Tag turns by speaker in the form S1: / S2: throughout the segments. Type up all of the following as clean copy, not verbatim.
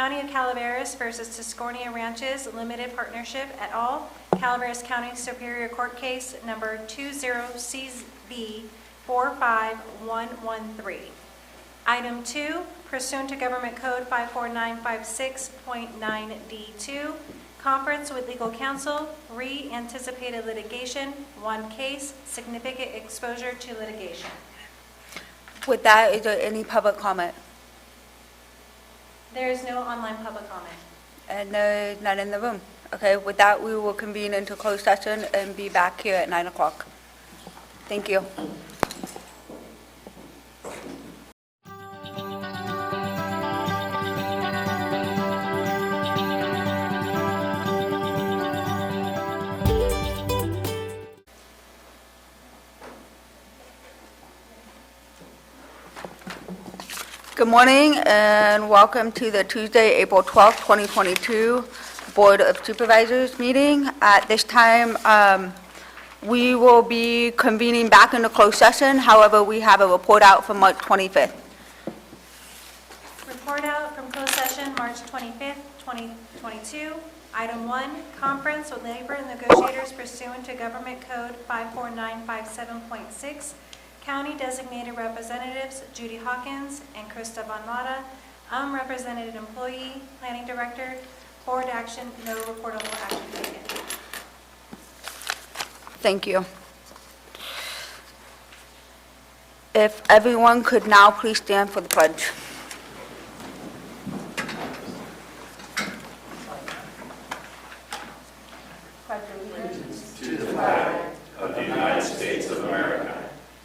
S1: County of Calaveras versus Tiscornia Ranches Limited Partnership et al., Calaveras County Superior Court Case number 20CB 45113. Item 2, pursuant to Government Code 54956.9D2, conference with legal counsel, anticipated litigation, one case, significant exposure to litigation.
S2: With that, is there any public comment?
S1: There is no online public comment.
S2: And none in the room. Okay, with that, we will convene into closed session and be back here at 9 o'clock. Thank you. Good morning and welcome to the Tuesday, April 12th, 2022 Board of Supervisors meeting. At this time, we will be convening back into closed session. However, we have a report out from March 25th.
S1: Report out from closed session, March 25th, 2022. Item 1, conference with labor negotiators pursuant to Government Code 54957.6. County designated representatives Judy Hawkins and Krista Von Lada, unrepresented employee, planning director, board action, no reportable action taken.
S2: Thank you. If everyone could now please stand for the pledge.
S3: Pledge allegiance to the flag of the United States of America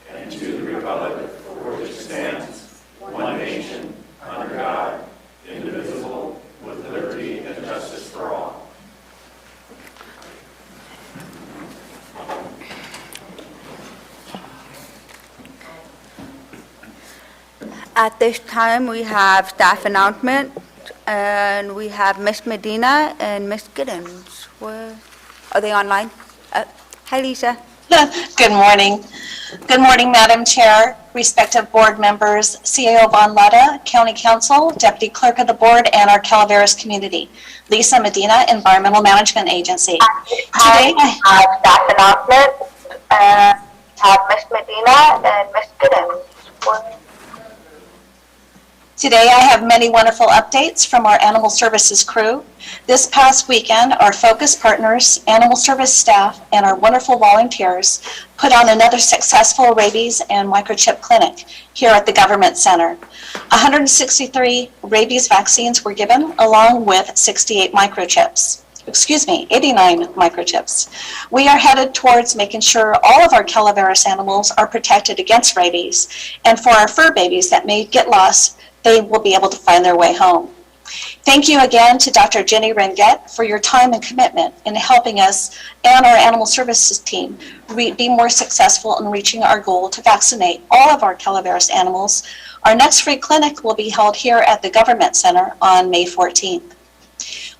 S3: and to the republic for which it stands, one nation, under God, indivisible, with liberty and justice for all.
S2: At this time, we have staff announcement, and we have Miss Medina and Miss Giddens. Are they online? Hi, Lisa.
S4: Good morning. Good morning, Madam Chair, respective board members, CAO Von Lada, County Council, Deputy Clerk of the Board, and our Calaveras community. Lisa Medina, Environmental Management Agency. Today,
S5: staff announcement, have Miss Medina and Miss Giddens.
S4: Today I have many wonderful updates from our Animal Services crew. This past weekend, our focus partners, animal service staff, and our wonderful volunteers put on another successful rabies and microchip clinic here at the Government Center. 163 rabies vaccines were given, along with 89 microchips. We are headed towards making sure all of our Calaveras animals are protected against rabies, and for our fur babies that may get lost, they will be able to find their way home. Thank you again to Dr. Jenny Rengett for your time and commitment in helping us and our animal services team be more successful in reaching our goal to vaccinate all of our Calaveras animals. Our next free clinic will be held here at the Government Center on May 14th.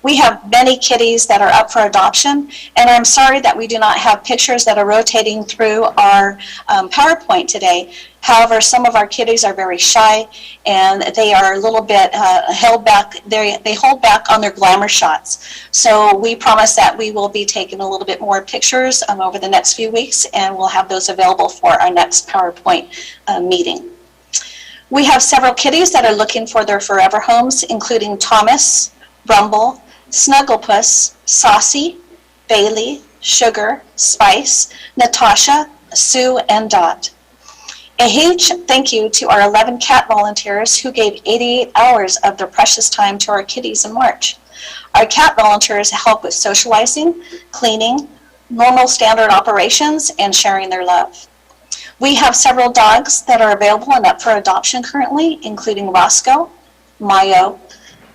S4: We have many kitties that are up for adoption, and I'm sorry that we do not have pictures that are rotating through our PowerPoint today. However, some of our kitties are very shy, and they are a little bit held back. They hold back on their glamour shots. So we promise that we will be taking a little bit more pictures over the next few weeks, and we'll have those available for our next PowerPoint meeting. We have several kitties that are looking for their forever homes, including Thomas, Rumble, Snugglepuss, Saucy, Bailey, Sugar, Spice, Natasha, Sue, and Dot. A huge thank you to our 11 cat volunteers who gave 88 hours of their precious time to our kitties in March. Our cat volunteers help with socializing, cleaning, normal standard operations, and sharing their love. We have several dogs that are available and up for adoption currently, including Roscoe, Mayo,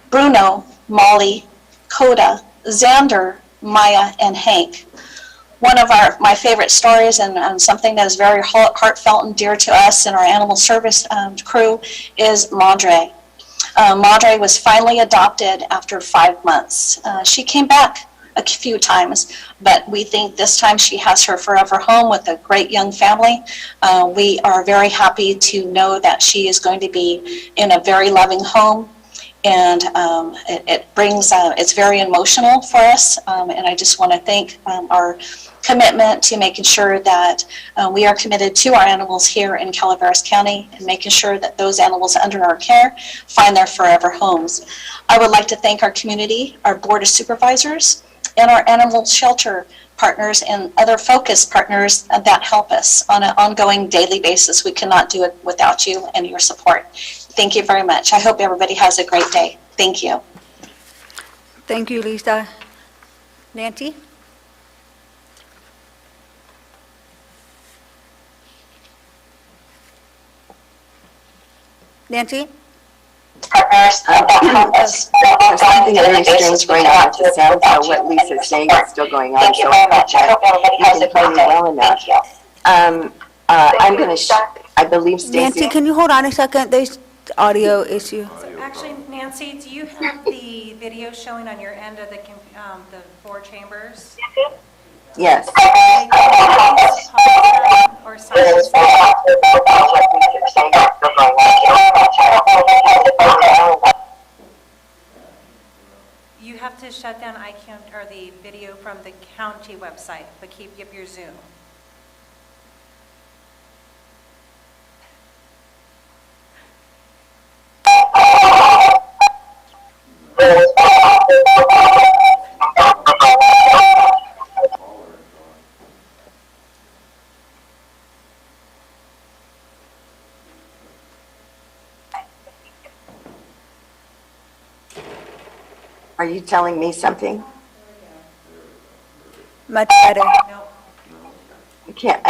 S4: Bruno, Molly, Coda, Xander, Maya, and Hank. One of my favorite stories and something that is very heartfelt and dear to us and our animal service crew is Madre. Madre was finally adopted after 5 months. She came back a few times, but we think this time she has her forever home with a great young family. We are very happy to know that she is going to be in a very loving home. and it brings, it's very emotional for us, and I just want to thank our commitment to making sure that we are committed to our animals here in Calaveras County and making sure that those animals under our care find their forever homes. I would like to thank our community, our Board of Supervisors, and our animal shelter partners and other focus partners that help us on an ongoing daily basis. We cannot do it without you and your support. Thank you very much. I hope everybody has a great day. Thank you.
S2: Thank you, Lisa. Nancy? Nancy?
S4: Partners that help us.
S6: There's something very strange going on with the sound, so what Lisa's saying is still going on.
S4: Thank you very much. I hope everybody has a great day.
S6: Well enough.
S4: Thank you.
S6: I'm going to, I believe
S2: Nancy,
S6: Stacy.
S2: can you hold on a second? There's audio issue.
S1: So actually, Nancy, do you have the video showing on your end of the 4 chambers?
S6: Yes.
S1: Or silence? You have to shut down or the video from the county website, but keep up your Zoom.
S6: Are you telling me something?
S2: Much better.
S1: No.
S6: I can't.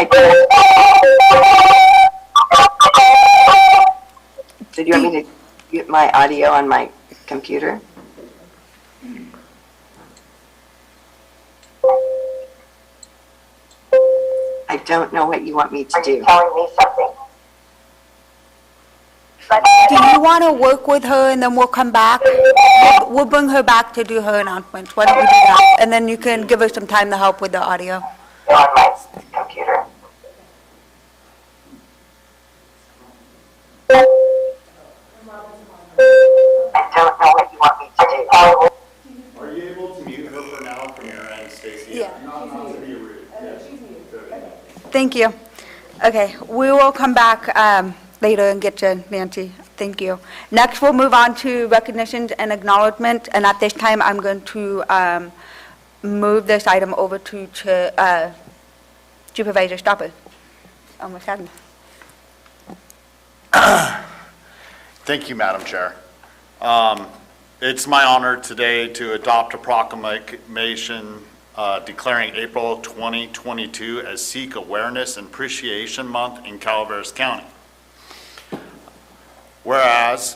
S6: So do you want me to mute my audio on my computer? I don't know what you want me to do.
S5: Telling me something.
S2: Do you want to work with her and then we'll come back? We'll bring her back to do her announcements. Why don't we do that? And then you can give her some time to help with the audio.
S5: On my computer. I don't know what you want me to do.
S3: Are you able to mute her for now from your end, Stacy?
S2: Yeah.
S3: Not to be rude.
S2: Thank you. Okay, we will come back later and get you, Nancy. Thank you. Next, we'll move on to recognitions and acknowledgement. And at this time, I'm going to move this item over to Supervisor Stopper. Almost had me.
S3: Thank you, Madam Chair. It's my honor today to adopt a proclamation declaring April 2022 as Sikh Awareness and Appreciation Month in Calaveras County. Whereas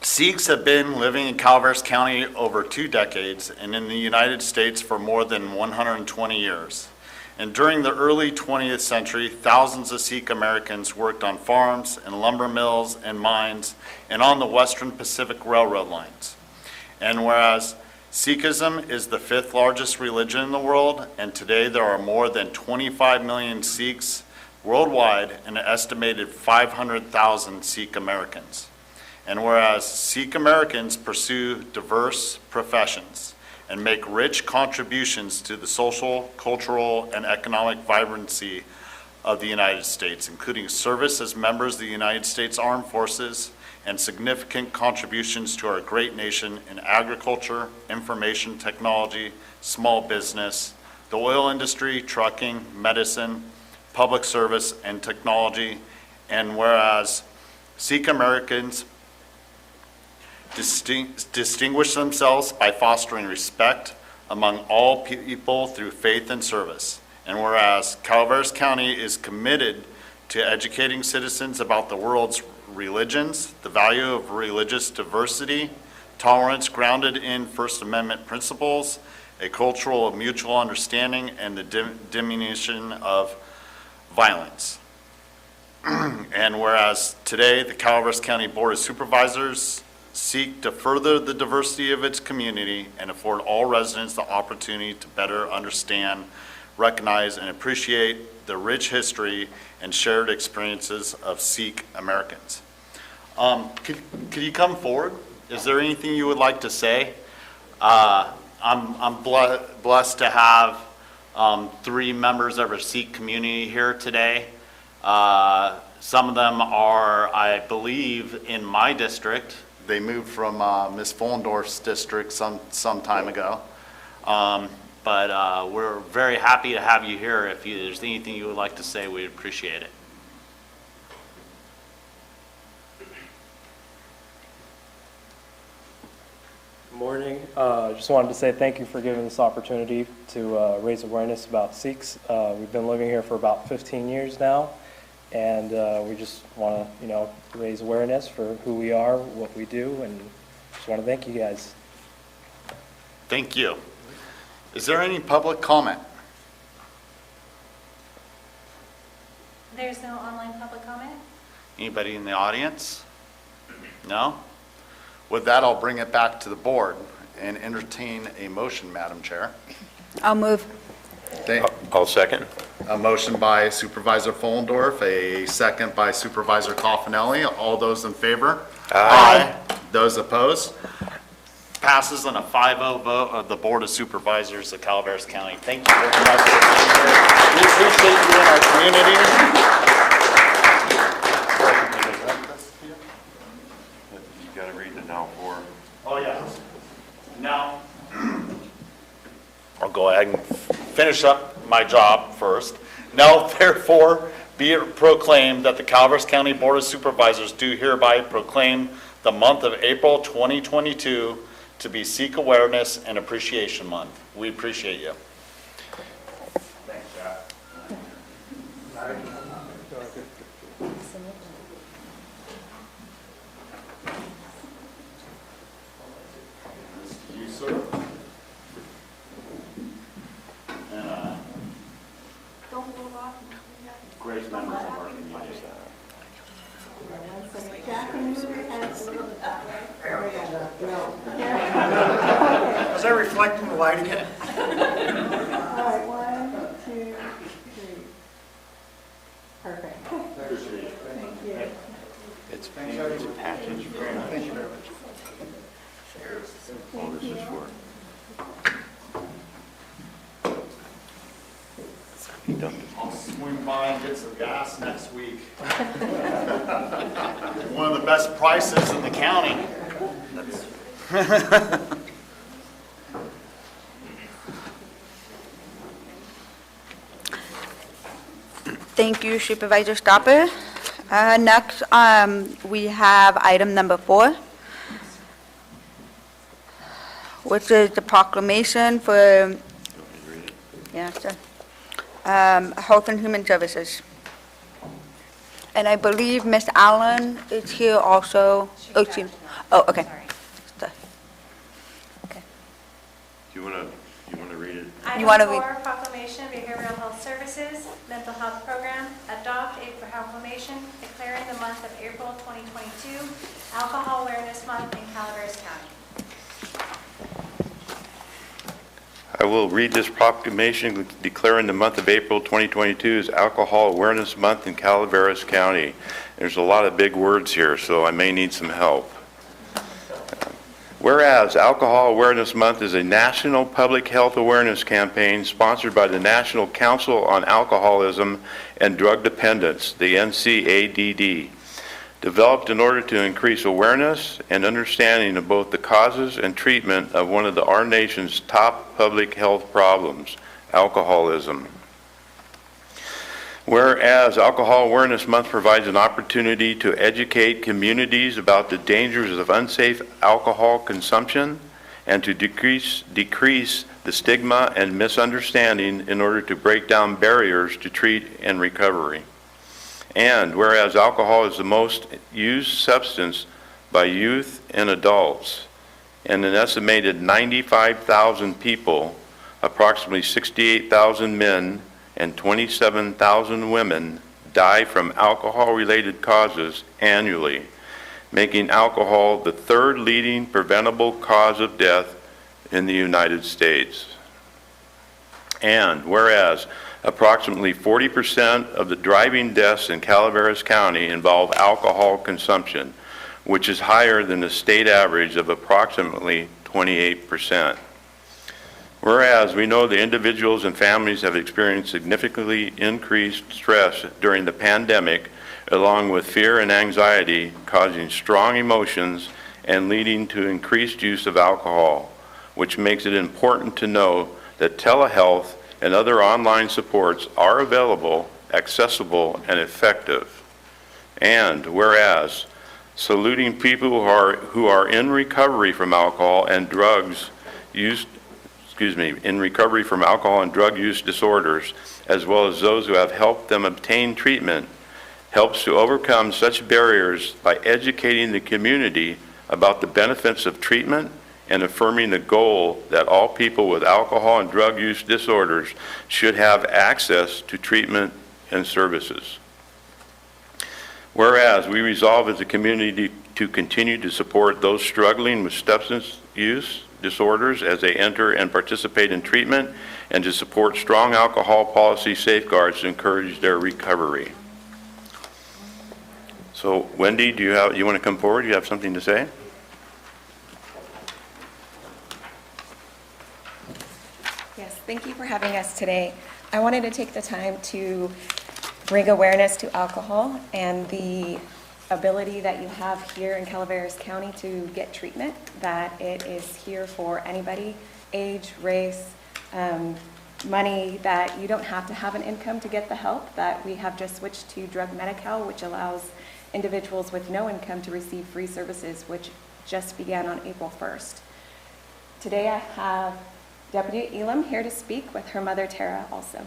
S3: Sikhs have been living in Calaveras County over 2 decades and in the United States for more than 120 years. And during the early 20th century, thousands of Sikh Americans worked on farms and lumber mills and mines and on the Western Pacific Railroad lines. And whereas Sikhism is the 5th largest religion in the world, and today there are more than 25 million Sikhs worldwide and an estimated 500,000 Sikh Americans. And whereas Sikh Americans pursue diverse professions and make rich contributions to the social, cultural, and economic vibrancy of the United States, including service as members of the United States Armed Forces and significant contributions to our great nation in agriculture, information technology, small business, the oil industry, trucking, medicine, public service, and technology. And whereas Sikh Americans distinguish themselves by fostering respect among all people through faith and service. And whereas Calaveras County is committed to educating citizens about the world's religions, the value of religious diversity, tolerance grounded in First Amendment principles, a cultural of mutual understanding, and the diminution of violence. And whereas today the Calaveras County Board of Supervisors seek to further the diversity of its community and afford all residents the opportunity to better understand, recognize, and appreciate the rich history and shared experiences of Sikh Americans. Could you come forward is there anything you would like to say? I'm blessed to have 3 members of our Sikh community here today. Some of them are, I believe, in my district. They moved from Ms. Follendorf's district some time ago. But we're very happy to have you here. If there's anything you would like to say, we'd appreciate it.
S7: Good morning. Just wanted to say thank you for giving this opportunity to raise awareness about Sikhs. We've been living here for about 15 years now, and we just want to, raise awareness for who we are, what we do, and just want to thank you guys.
S3: Thank you. Is there any public comment?
S1: There's no online public comment?
S3: Anybody in the audience? No? With that, I'll bring it back to the board and entertain a motion, Madam Chair.
S2: I'll move.
S8: I'll second.
S3: A motion by Supervisor Follendorf, a second by Supervisor Coffinelli. All those in favor?
S2: Aye.
S3: Those opposed? Passes on a 5-0 vote of the Board of Supervisors of Calaveras County. Thank you very much for being here. We appreciate you in our community.
S8: You gotta read the now for.
S3: Oh, yeah. Now, I'll go ahead and finish up my job first. Now, therefore, be it proclaimed that the Calaveras County Board of Supervisors do hereby proclaim the month of April 2022 to be Sikh Awareness and Appreciation Month. We appreciate you. Thanks, Jack. You, sir. And great members of our community.
S9: Was I reflecting the light again?
S10: All right, 1, 2, 3. Perfect. Thank you.
S8: It's a package.
S9: Thank you very much.
S8: All this is for.
S3: I'll swing by and get some gas next week. One of the best prices in the county.
S2: Thank you, Supervisor Stopper. Next, we have item number 4, which is the proclamation for, Health and Human Services. And I believe Ms. Allen is here also. Oh, okay.
S1: Sorry.
S2: Okay.
S8: You wanna read it?
S2: You wanna
S1: Item
S2: read-
S1: 4, Proclamation Behavioral Health Services Mental Health Program. Adopt a proclamation declaring the month of April 2022 Alcohol Awareness Month in Calaveras County.
S8: I will read this proclamation declaring the month of April 2022 as Alcohol Awareness Month in Calaveras County. There's a lot of big words here, so I may need some help. Whereas Alcohol Awareness Month is a national public health awareness campaign sponsored by the National Council on Alcoholism and Drug Dependence, the NCADD, developed in order to increase awareness and understanding of both the causes and treatment of one of our nation's top public health problems, alcoholism. Whereas Alcohol Awareness Month provides an opportunity to educate communities about the dangers of unsafe alcohol consumption and to decrease the stigma and misunderstanding in order to break down barriers to treat and recovery. And whereas alcohol is the most used substance by youth and adults, and an estimated 95,000 people, approximately 68,000 men and 27,000 women die from alcohol-related causes annually, making alcohol the 3rd leading preventable cause of death in the United States. And whereas approximately 40% of the driving deaths in Calaveras County involve alcohol consumption, which is higher than the state average of approximately 28%. Whereas we know the individuals and families have experienced significantly increased stress during the pandemic, along with fear and anxiety, causing strong emotions and leading to increased use of alcohol, which makes it important to know that telehealth and other online supports are available, accessible, and effective. And whereas saluting people who are in recovery from alcohol and drugs use, in recovery from alcohol and drug use disorders, as well as those who have helped them obtain treatment, helps to overcome such barriers by educating the community about the benefits of treatment and affirming the goal that all people with alcohol and drug use disorders should have access to treatment and services. Whereas we resolve as a community to continue to support those struggling with substance use disorders as they enter and participate in treatment, and to support strong alcohol policy safeguards to encourage their recovery. So Wendy, you want to come forward? You have something to say?
S11: Yes, thank you for having us today. I wanted to take the time to bring awareness to alcohol and the ability that you have here in Calaveras County to get treatment, that it is here for anybody, age, race, money, that you don't have to have an income to get the help, that we have just switched to Drug Medi-Cal, which allows individuals with no income to receive free services, which just began on April 1st. Today I have Deputy Elam here to speak with her mother Tara also.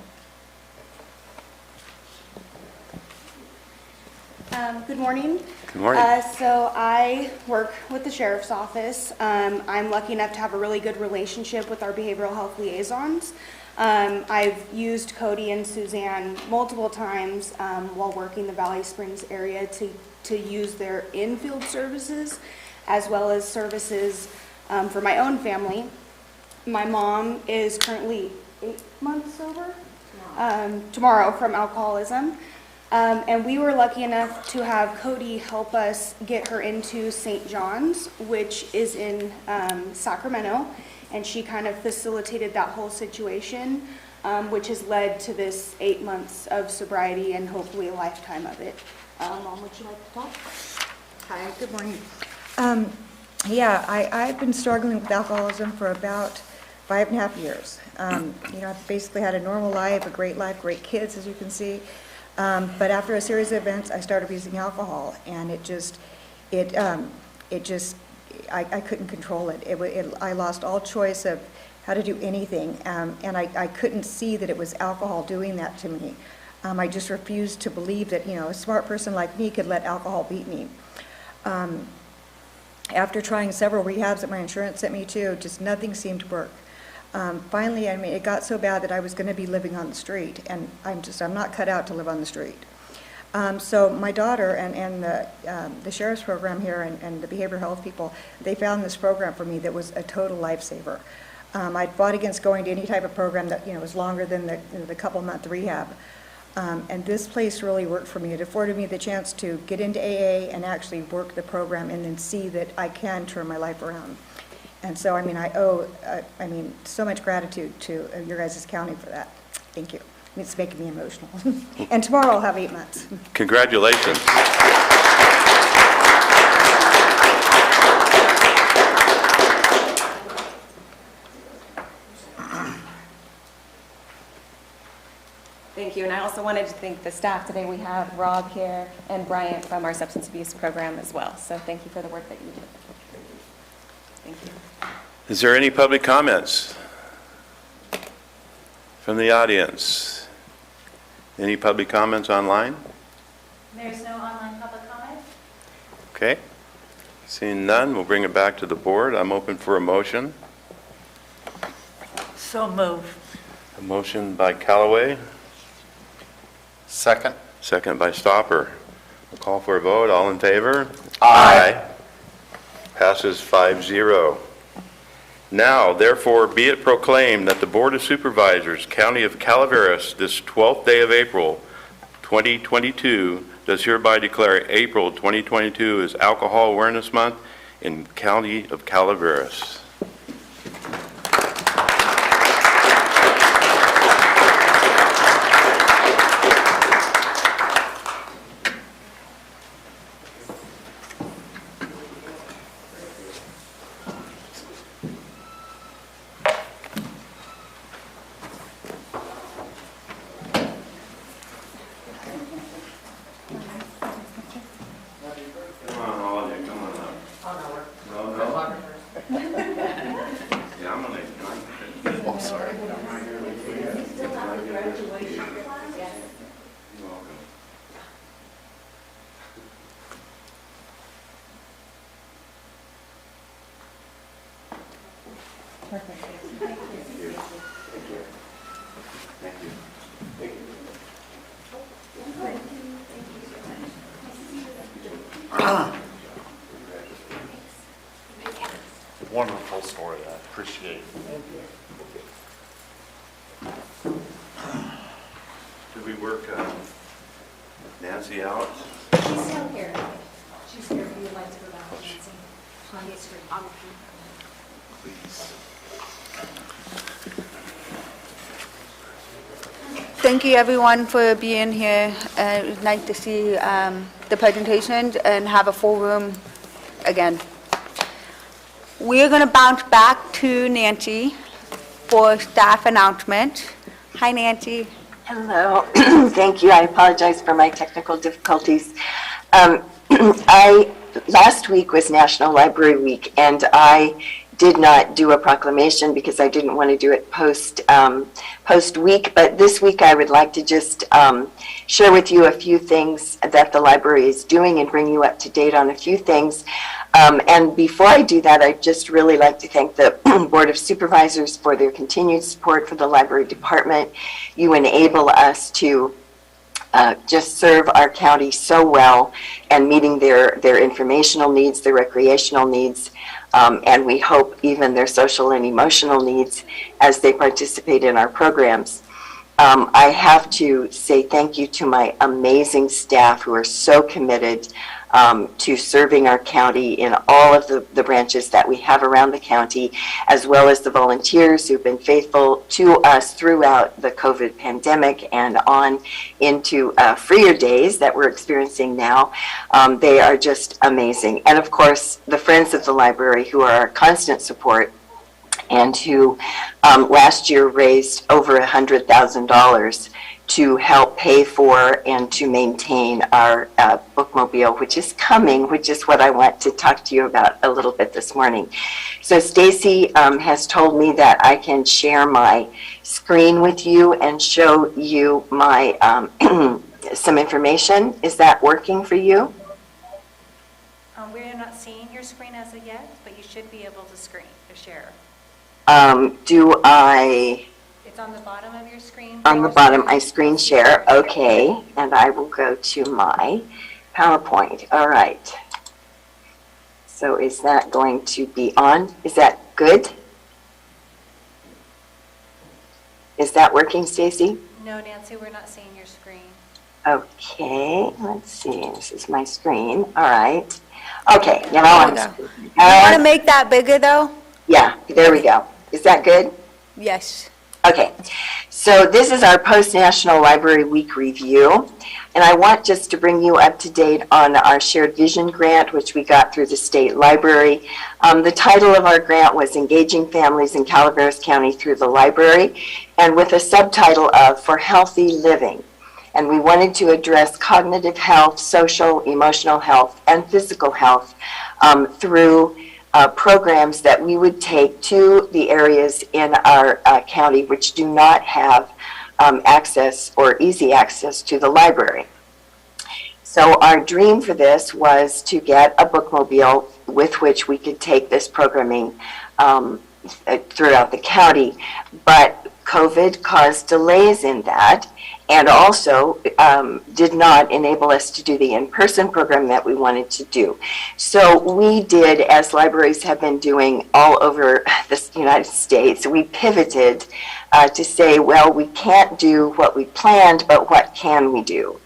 S12: Good morning.
S8: Good morning.
S12: So I work with the Sheriff's Office. I'm lucky enough to have a really good relationship with our behavioral health liaisons. I've used Cody and Suzanne multiple times while working the Valley Springs area to use their in-field services as well as services for my own family. My mom is currently 8 months sober tomorrow from alcoholism. And we were lucky enough to have Cody help us get her into St. John's, which is in Sacramento, and she kind of facilitated that whole situation, which has led to this 8 months of sobriety and hopefully a lifetime of it. Mom, would you like to talk?
S13: Hi, good morning. I've been struggling with alcoholism for about 5.5 years. I've basically had a normal life, a great life, great kids, as you can see. But after a series of events, I started using alcohol, and I couldn't control it. I lost all choice of how to do anything, and I couldn't see that it was alcohol doing that to me. I just refused to believe that, a smart person like me could let alcohol beat me. After trying several rehabs that my insurance sent me to, just nothing seemed to work. Finally, it got so bad that I was going to be living on the street, and I'm not cut out to live on the street. So my daughter and the sheriff's program here and the behavioral health people, they found this program for me that was a total lifesaver. I'd fought against going to any type of program that was longer than the couple-month rehab. And this place really worked for me. It afforded me the chance to get into AA and actually work the program and then see that I can turn my life around. And so, I owe, so much gratitude to your guys' county for that. Thank you. It's making me emotional. And tomorrow I'll have 8 months.
S8: Congratulations.
S11: Thank you, and I also wanted to thank the staff today. We have Rob here and Bryant from our substance abuse program as well. So thank you for the work that you do. Thank you.
S8: Is there any public comments from the audience? Any public comments online?
S1: There's no online public comment.
S8: Okay. Seeing none, we'll bring it back to the board. I'm open for a motion.
S14: So move.
S8: A motion by Callaway.
S3: Second.
S8: Second by Stopper. We'll call for a vote. All in favor?
S3: Aye.
S8: Passes 5-0. Now, therefore, be it proclaimed that the Board of Supervisors, County of Calaveras, this 12th day of April, 2022, does hereby declare April 2022 as Alcohol Awareness Month in County of Calaveras.
S3: Wonderful story. I appreciate it.
S8: Did we work Nancy out?
S1: She's still here. She's here if you would like to go back to Nancy on the screen.
S8: Please.
S2: Thank you, everyone, for being here. It was nice to see the presentations and have a full room again. We're going to bounce back to Nancy for staff announcement. Hi, Nancy.
S6: Hello. Thank you. I apologize for my technical difficulties. Last week was National Library Week, and I did not do a proclamation because I didn't want to do it post week, but this week I would like to just share with you a few things that the library is doing and bring you up to date on a few things. And before I do that, I'd just really like to thank the Board of Supervisors for their continued support for the library department. You enable us to just serve our county so well and meeting their informational needs, their recreational needs, and we hope even their social and emotional needs as they participate in our programs. I have to say thank you to my amazing staff who are so committed to serving our county in all of the branches that we have around the county, as well as the volunteers who've been faithful to us throughout the COVID pandemic and on into freer days that we're experiencing now. They are just amazing. And of course, the friends of the library who are our constant support and who last year raised over $100,000 to help pay for and to maintain our bookmobile, which is coming, which is what I want to talk to you about a little bit this morning. So Stacy has told me that I can share my screen with you and show you my some information. Is that working for you?
S1: We're not seeing your screen as of yet, but you should be able to share.
S6: Do I?
S1: It's on the bottom of your screen.
S6: On the bottom, I screen share. Okay, and I will go to my PowerPoint. All right. So is that going to be on? Is that good? Is that working, Stacy?
S1: No, Nancy, we're not seeing your screen.
S6: Okay, let's see. This is my screen. All right. Okay, you know,
S2: You want to make that bigger, though?
S6: Yeah, there we go. Is that good?
S2: Yes.
S6: Okay, so this is our post-National Library Week review, and I want just to bring you up to date on our Shared Vision grant, which we got through the state library. The title of our grant was Engaging Families in Calaveras County Through the Library, and with a subtitle of For Healthy Living. And we wanted to address cognitive health, social, emotional health, and physical health through programs that we would take to the areas in our county which do not have access or easy access to the library. So our dream for this was to get a bookmobile with which we could take this programming throughout the county, but COVID caused delays in that, and also did not enable us to do the in-person program that we wanted to do. So we did, as libraries have been doing all over the United States, we pivoted to say, well, we can't do what we planned, but what can we do?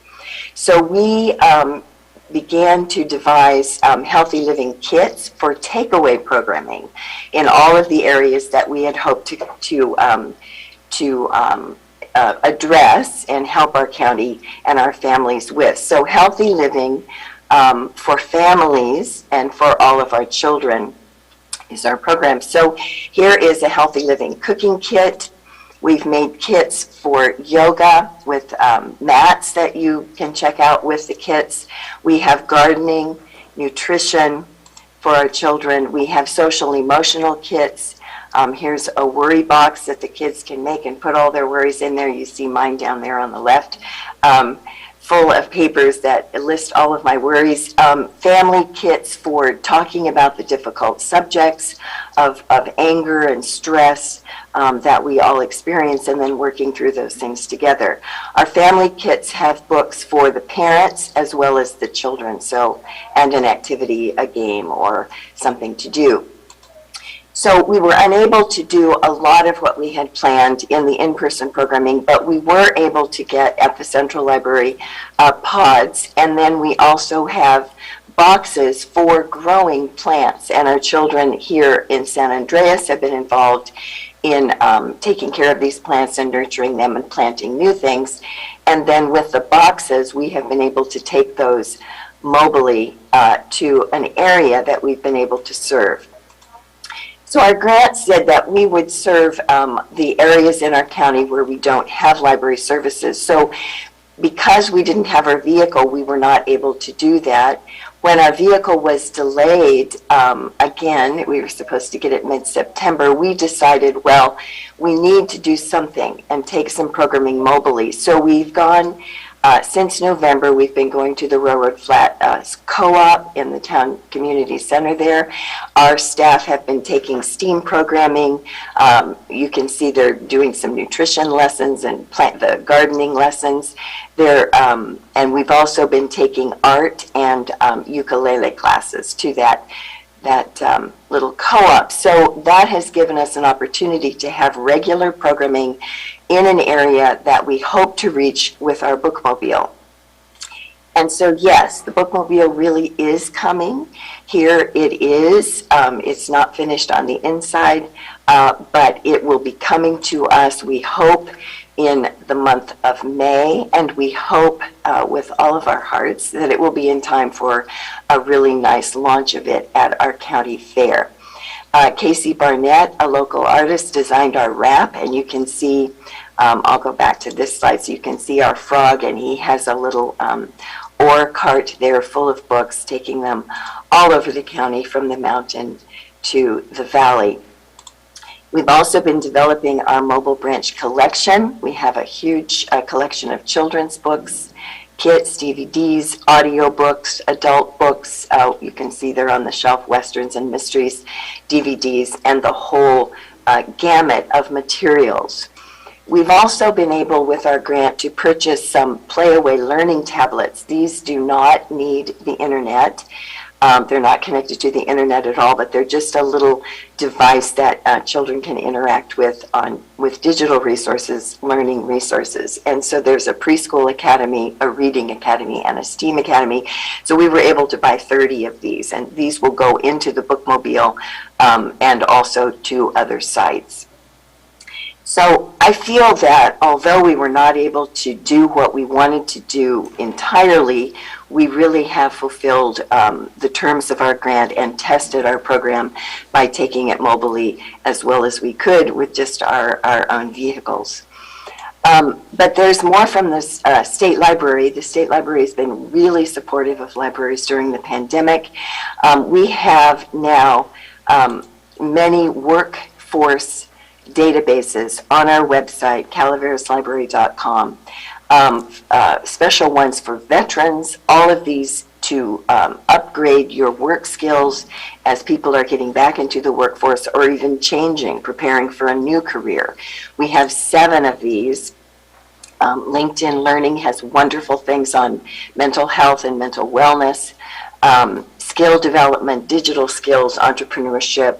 S6: So we began to devise healthy living kits for takeaway programming in all of the areas that we had hoped to address and help our county and our families with. So healthy living for families and for all of our children is our program. So here is a healthy living cooking kit. We've made kits for yoga with mats that you can check out with the kits. We have gardening, nutrition for our children. We have social emotional kits. Here's a worry box that the kids can make and put all their worries in there. You see mine down there on the left, full of papers that list all of my worries. Family kits for talking about the difficult subjects of anger and stress that we all experience, and then working through those things together. Our family kits have books for the parents as well as the children, and an activity, a game, or something to do. So we were unable to do a lot of what we had planned in the in-person programming, but we were able to get at the Central Library pods, and then we also have boxes for growing plants, and our children here in San Andreas have been involved in taking care of these plants and nurturing them and planting new things. And then with the boxes, we have been able to take those mobily to an area that we've been able to serve. So our grant said that we would serve the areas in our county where we don't have library services. So because we didn't have our vehicle, we were not able to do that. When our vehicle was delayed, again, we were supposed to get it mid-September, we decided, well, we need to do something and take some programming mobily. So we've gone, since November, we've been going to the Railroad Flat Co-op in the town community center there. Our staff have been taking STEAM programming. You can see they're doing some nutrition lessons and the gardening lessons. And we've also been taking art and ukulele classes to that little co-op. So that has given us an opportunity to have regular programming in an area that we hope to reach with our bookmobile. And so, yes, the bookmobile really is coming. Here it is. It's not finished on the inside, but it will be coming to us, we hope, in the month of May, and we hope with all of our hearts that it will be in time for a really nice launch of it at our county fair. Casey Barnett, a local artist, designed our wrap, and you can see, I'll go back to this slide so you can see our frog, and he has a little ore cart there full of books, taking them all over the county from the mountain to the valley. We've also been developing our mobile branch collection. We have a huge collection of children's books, kits, DVDs, audio books, adult books. You can see they're on the shelf, Westerns and Mysteries, DVDs, and the whole gamut of materials. We've also been able, with our grant, to purchase some Playaway learning tablets. These do not need the internet. They're not connected to the internet at all, but they're just a little device that children can interact with digital resources, learning resources. And so there's a preschool academy, a reading academy, and a STEAM academy. So we were able to buy 30 of these, and these will go into the bookmobile and also to other sites. So I feel that although we were not able to do what we wanted to do entirely, we really have fulfilled the terms of our grant and tested our program by taking it mobily as well as we could with just our own vehicles. But there's more from the state library. The state library has been really supportive of libraries during the pandemic. We have now many workforce databases on our website, calaveraslibrary.com. Special ones for veterans, all of these to upgrade your work skills as people are getting back into the workforce or even changing, preparing for a new career. We have 7 of these. LinkedIn Learning has wonderful things on mental health and mental wellness, skill development, digital skills, entrepreneurship,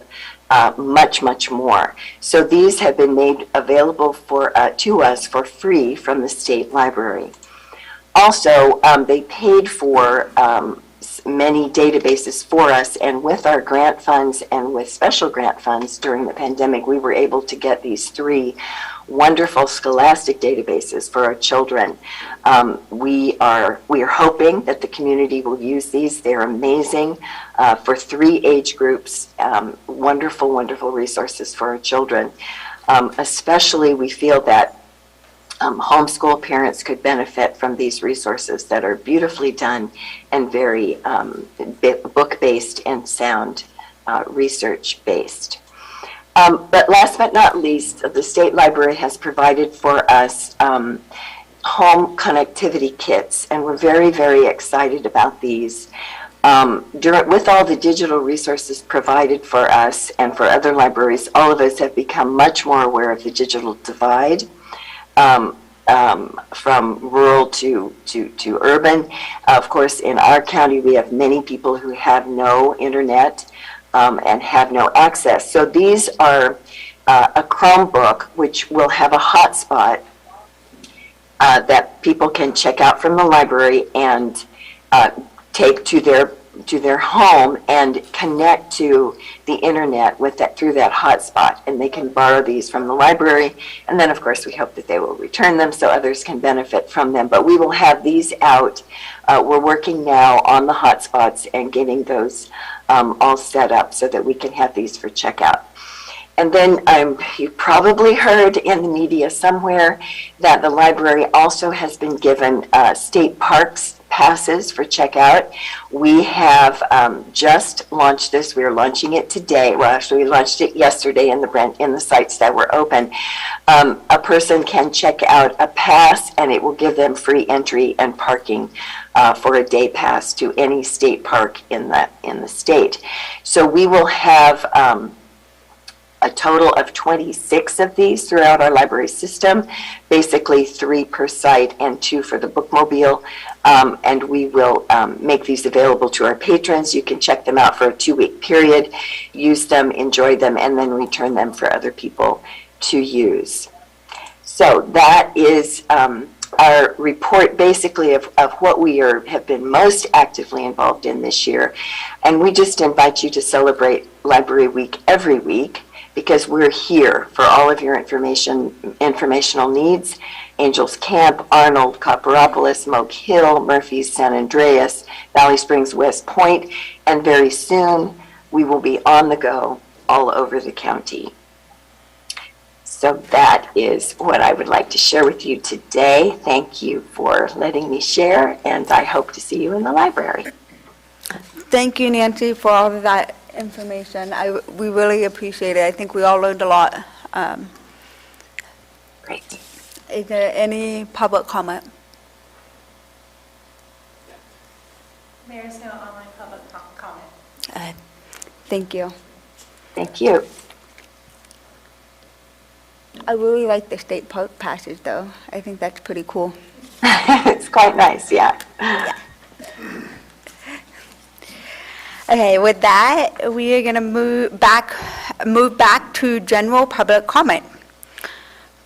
S6: much, much more. So these have been made available to us for free from the state library. Also, they paid for many databases for us, and with our grant funds and with special grant funds during the pandemic, we were able to get these 3 wonderful scholastic databases for our children. We are hoping that the community will use these. They're amazing for 3 age groups. Wonderful, wonderful resources for our children. Especially, we feel that homeschool parents could benefit from these resources that are beautifully done and very book-based and sound research-based. But last but not least, the State Library has provided for us home connectivity kits, and we're very, very excited about these. With all the digital resources provided for us and for other libraries, all of us have become much more aware of the digital divide. From rural to urban. Of course, in our county, we have many people who have no internet and have no access. So these are a Chromebook, which will have a hotspot that people can check out from the library and take to their home and connect to the internet with that through that hotspot, and they can borrow these from the library. And then of course we hope that they will return them so others can benefit from them. But we will have these out. We're working now on the hotspots and getting those all set up so that we can have these for checkout. And then you probably heard in the media somewhere that the library also has been given state parks passes for checkout. We have just launched this. We are launching it today. Well, actually, we launched it yesterday in the sites that were open. A person can check out a pass, and it will give them free entry and parking for a day pass to any state park in the state. So we will have a total of 26 of these throughout our library system, basically 3 per site and 2 for the bookmobile. And we will make these available to our patrons. You can check them out for a 2-week period, use them, enjoy them, and then return them for other people to use. So that is our report basically of what we have been most actively involved in this year. And we just invite you to celebrate Library Week every week, because we're here for all of your informational needs. Angels Camp, Arnold, Copperopolis, Moke Hill, Murphy's, San Andreas, Valley Springs, West Point, and very soon we will be on the go all over the county. So that is what I would like to share with you today. Thank you for letting me share, and I hope to see you in the library.
S2: Thank you, Nancy, for all of that information. We really appreciate it. I think we all learned a lot.
S6: Great.
S2: Is there any public comment?
S1: There's no online public comment.
S2: Thank you.
S6: Thank you.
S2: I really like the state park passes, though. I think that's pretty cool.
S6: It's quite nice, yeah.
S2: Okay, with that, we are going to move back to general public comment.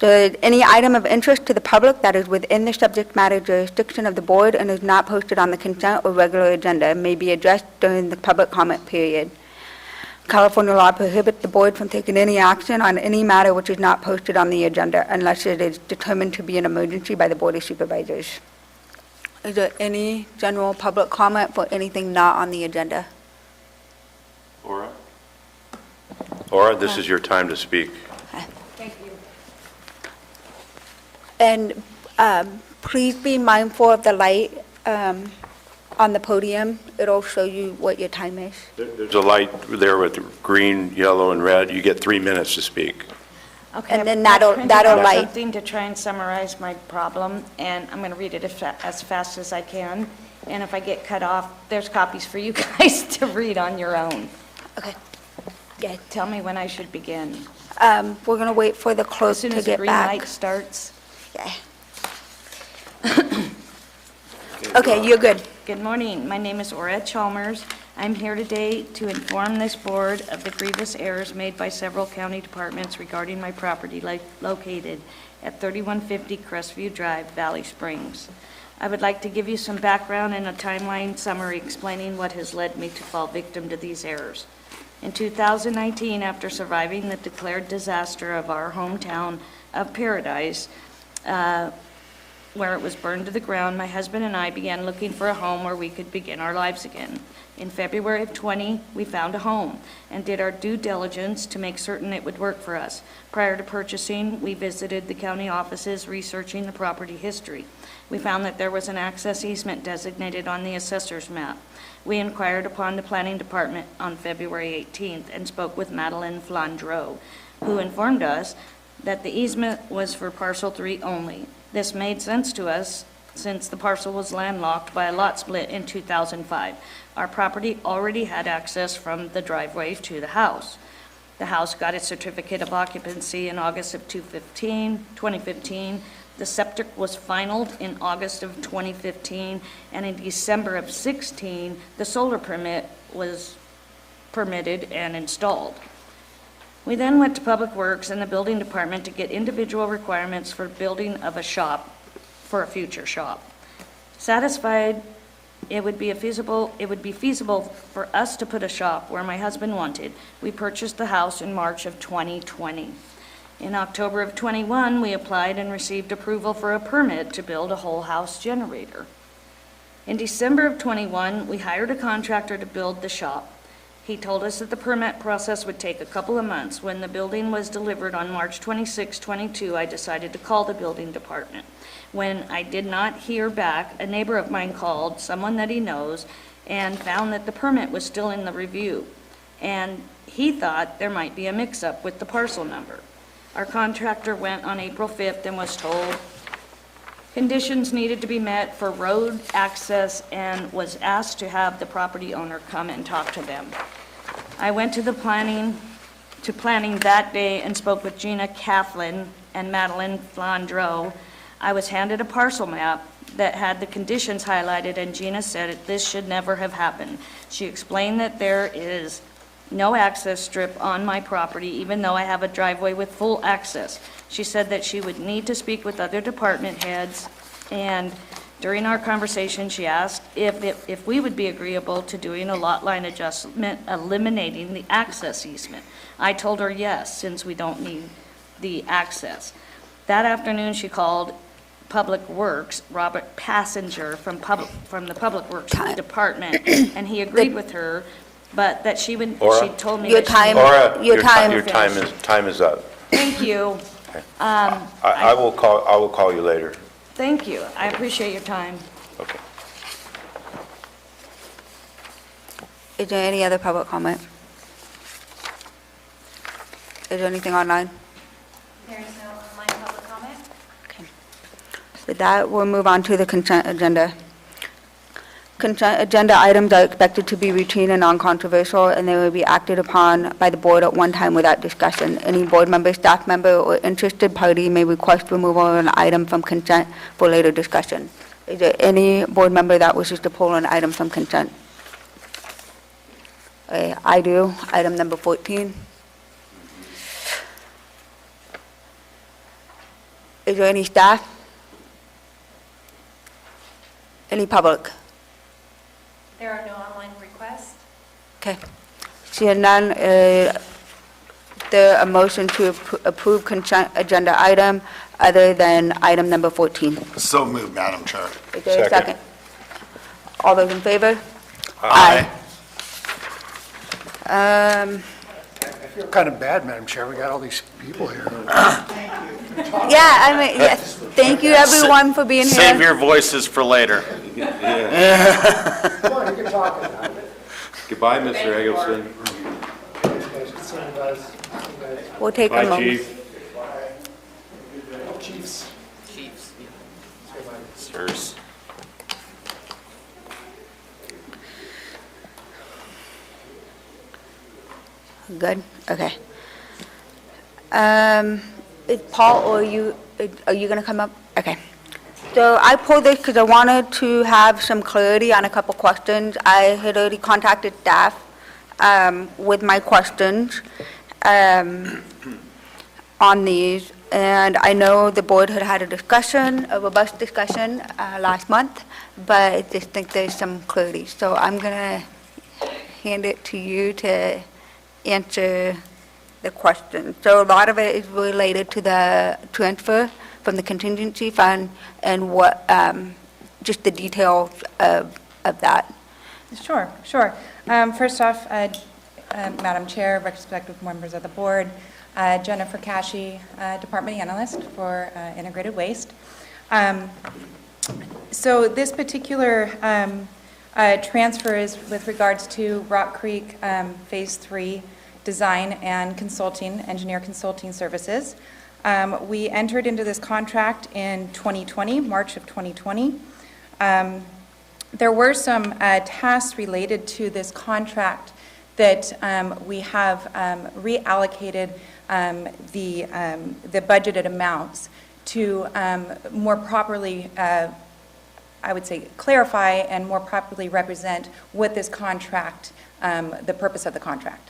S2: Any item of interest to the public that is within the subject matter jurisdiction of the board and is not posted on the consent or regular agenda may be addressed during the public comment period. California law prohibits the board from taking any action on any matter which is not posted on the agenda unless it is determined to be an emergency by the Board of Supervisors. Is there any general public comment for anything not on the agenda?
S8: Laura, this is your time to speak.
S11: Thank you.
S2: And please be mindful of the light on the podium. It'll show you what your time is.
S8: There's a light there with green, yellow, and red. You get 3 minutes to speak.
S14: Okay,
S2: And then
S14: I've
S2: that'll
S14: printed out
S2: light.
S14: something to try and summarize my problem, and I'm going to read it as fast as I can. And if I get cut off, there's copies for you guys to read on your own.
S2: Okay. Yeah.
S14: Tell me when I should begin.
S2: We're going to wait for the clerk
S14: As soon
S2: to
S14: as the
S2: get
S14: green
S2: back.
S14: light starts.
S2: Yeah. Okay, you're good.
S14: Good morning. My name is Orette Chalmers. I'm here today to inform this board of the grievous errors made by several county departments regarding my property located at 3150 Crestview Drive, Valley Springs. I would like to give you some background and a timeline summary explaining what has led me to fall victim to these errors. In 2019, after surviving the declared disaster of our hometown of Paradise, where it was burned to the ground, my husband and I began looking for a home where we could begin our lives again. In February of 20, we found a home and did our due diligence to make certain it would work for us. Prior to purchasing, we visited the county offices researching the property history. We found that there was an access easement designated on the assessor's map. We inquired upon the planning department on February 18th and spoke with Madeline Flandreau, who informed us that the easement was for parcel 3 only. This made sense to us since the parcel was landlocked by a lot split in 2005. Our property already had access from the driveway to the house. The house got its certificate of occupancy in August of 2015. The septic was finalized in August of 2015, and in December of 16, the solar permit was permitted and installed. We then went to Public Works and the building department to get individual requirements for building of a shop, for a future shop. Satisfied it would be feasible for us to put a shop where my husband wanted, we purchased the house in March of 2020. In October of 21, we applied and received approval for a permit to build a whole house generator. In December of 21, we hired a contractor to build the shop. He told us that the permit process would take a couple of months. When the building was delivered on March 26, 22, I decided to call the building department. When I did not hear back, a neighbor of mine called, someone that he knows, and found that the permit was still in the review. And he thought there might be a mix-up with the parcel number. Our contractor went on April 5th and was told conditions needed to be met for road access and was asked to have the property owner come and talk to them. I went to planning that day and spoke with Gina Coughlin and Madeline Flandreau. I was handed a parcel map that had the conditions highlighted, and Gina said this should never have happened. She explained that there is no access strip on my property, even though I have a driveway with full access. She said that she would need to speak with other department heads, and during our conversation, she asked if we would be agreeable to doing a lot line adjustment, eliminating the access easement. I told her yes, since we don't need the access. That afternoon, she called Public Works, Robert Passenger from the Public Works Department, and he agreed with her, but that she told me that
S8: your time is up.
S14: Thank you.
S8: Okay. I will call you later.
S14: Thank you. I appreciate your time.
S8: Okay.
S2: Is there any other public comment? Is there anything online?
S1: There is no online public comment.
S2: Okay. With that, we'll move on to the consent agenda. Consent agenda items are expected to be routine and non-controversial, and they will be acted upon by the board at one time without discussion. Any board member, staff member, or interested party may request removal of an item from consent for later discussion. Is there any board member that wishes to pull an item from consent? I do. Item number 14. Is there any staff? Any public?
S1: There are no online requests.
S2: Okay. Seeing none, there a motion to approve consent agenda item other than item number 14?
S9: So moved, Madam Chair.
S2: Is there a second? All those in favor?
S9: Aye.
S2: Aye.
S9: I feel kind of bad, Madam Chair. We got all these people here.
S2: Yeah, I mean, yes, thank you everyone for being here.
S15: Save your voices for later.
S9: Come on, you can talk about it.
S8: Goodbye, Mr. Eggleston.
S2: We'll take a
S8: Bye,
S2: moment.
S8: Chief.
S9: Chiefs.
S15: Sirs.
S2: Good, okay. Paul, or are you going to come up? Okay. So I pulled this because I wanted to have some clarity on a couple questions. I had already contacted staff with my questions on these. and I know the board had a discussion, a robust discussion last month, but I just think there's some clarity. So I'm going to hand it to you to answer the question. So a lot of it is related to the transfer from the contingency fund and what, just the details of that.
S15: Sure. First off, Madam Chair, respective members of the board, Jennifer Cashy, Department Analyst for Integrated Waste. So this particular transfer is with regards to Rock Creek Phase 3 design and consulting, engineer consulting services. We entered into this contract in 2020, March of 2020. There were some tasks related to this contract that we have reallocated the budgeted amounts to more properly, I would say, clarify and more properly represent what this contract, the purpose of the contract.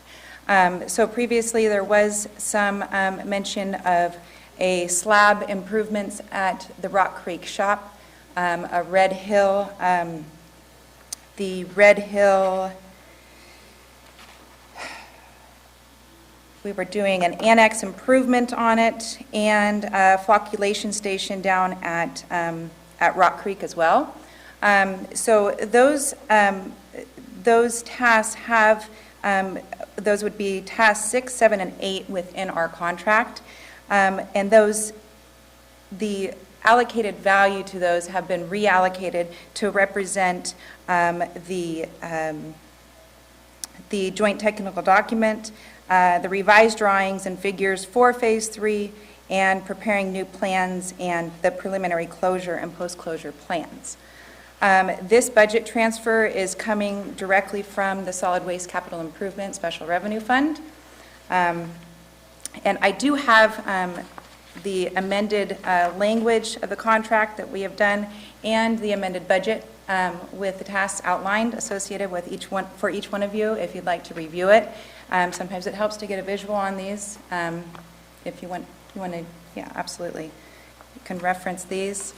S15: So previously there was some mention of a slab improvements at the Rock Creek shop, a Red Hill, the Red Hill, we were doing an annex improvement on it, and a flocculation station down at Rock Creek as well. So those tasks have, those would be tasks 6, 7, and 8 within our contract. And those, the allocated value to those have been reallocated to represent the joint technical document, the revised drawings and figures for Phase 3, and preparing new plans and the preliminary closure and post-closure plans. This budget transfer is coming directly from the Solid Waste Capital Improvement Special Revenue Fund. And I do have the amended language of the contract that we have done and the amended budget with the tasks outlined associated with each one, for each one of you, if you'd like to review it. Sometimes it helps to get a visual on these. If you want to, yeah, absolutely. You can reference these.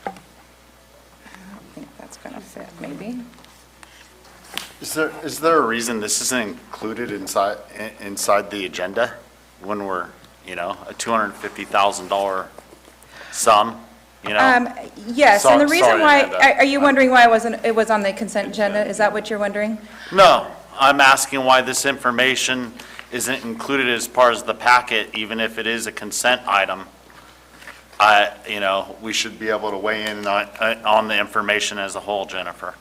S15: I don't think that's going to fit, maybe.
S16: Is there a reason this isn't included inside the agenda when we're, a $250,000 sum,
S15: Yes, and the reason why, are you
S16: I'm-
S15: wondering why it was on the consent agenda? Is that what you're wondering?
S16: No, I'm asking why this information isn't included as part of the packet, even if it is a consent item. We should be able to weigh in on the information as a whole, Jennifer.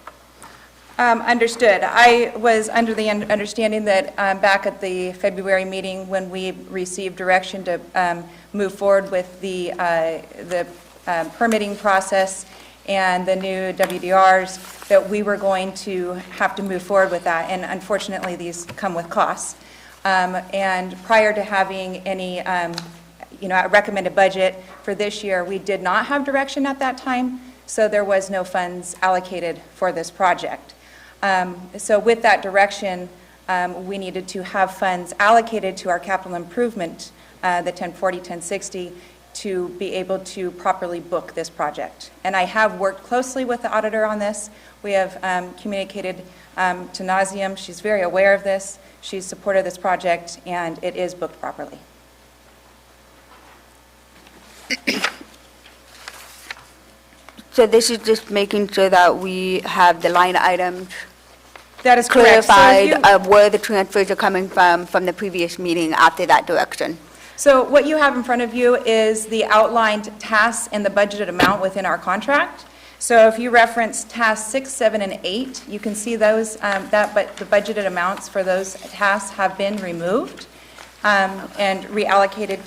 S15: Understood. I was under the understanding that back at the February meeting, when we received direction to move forward with the permitting process and the new WDRs, that we were going to have to move forward with that. And unfortunately, these come with costs. And prior to having any, a recommended budget for this year, we did not have direction at that time, so there was no funds allocated for this project. So with that direction, we needed to have funds allocated to our capital improvement, the 1040, 1060, to be able to properly book this project. And I have worked closely with the auditor on this. We have communicated to nauseam. She's very aware of this. She's supported this project, and it is booked properly.
S2: So this is just making sure that we have the line items
S15: that is correct.
S2: Clarified of where the transfers are coming from the previous meeting after that direction.
S15: So what you have in front of you is the outlined tasks and the budgeted amount within our contract. So if you reference tasks 6, 7, and 8, you can see those, but the budgeted amounts for those tasks have been removed and reallocated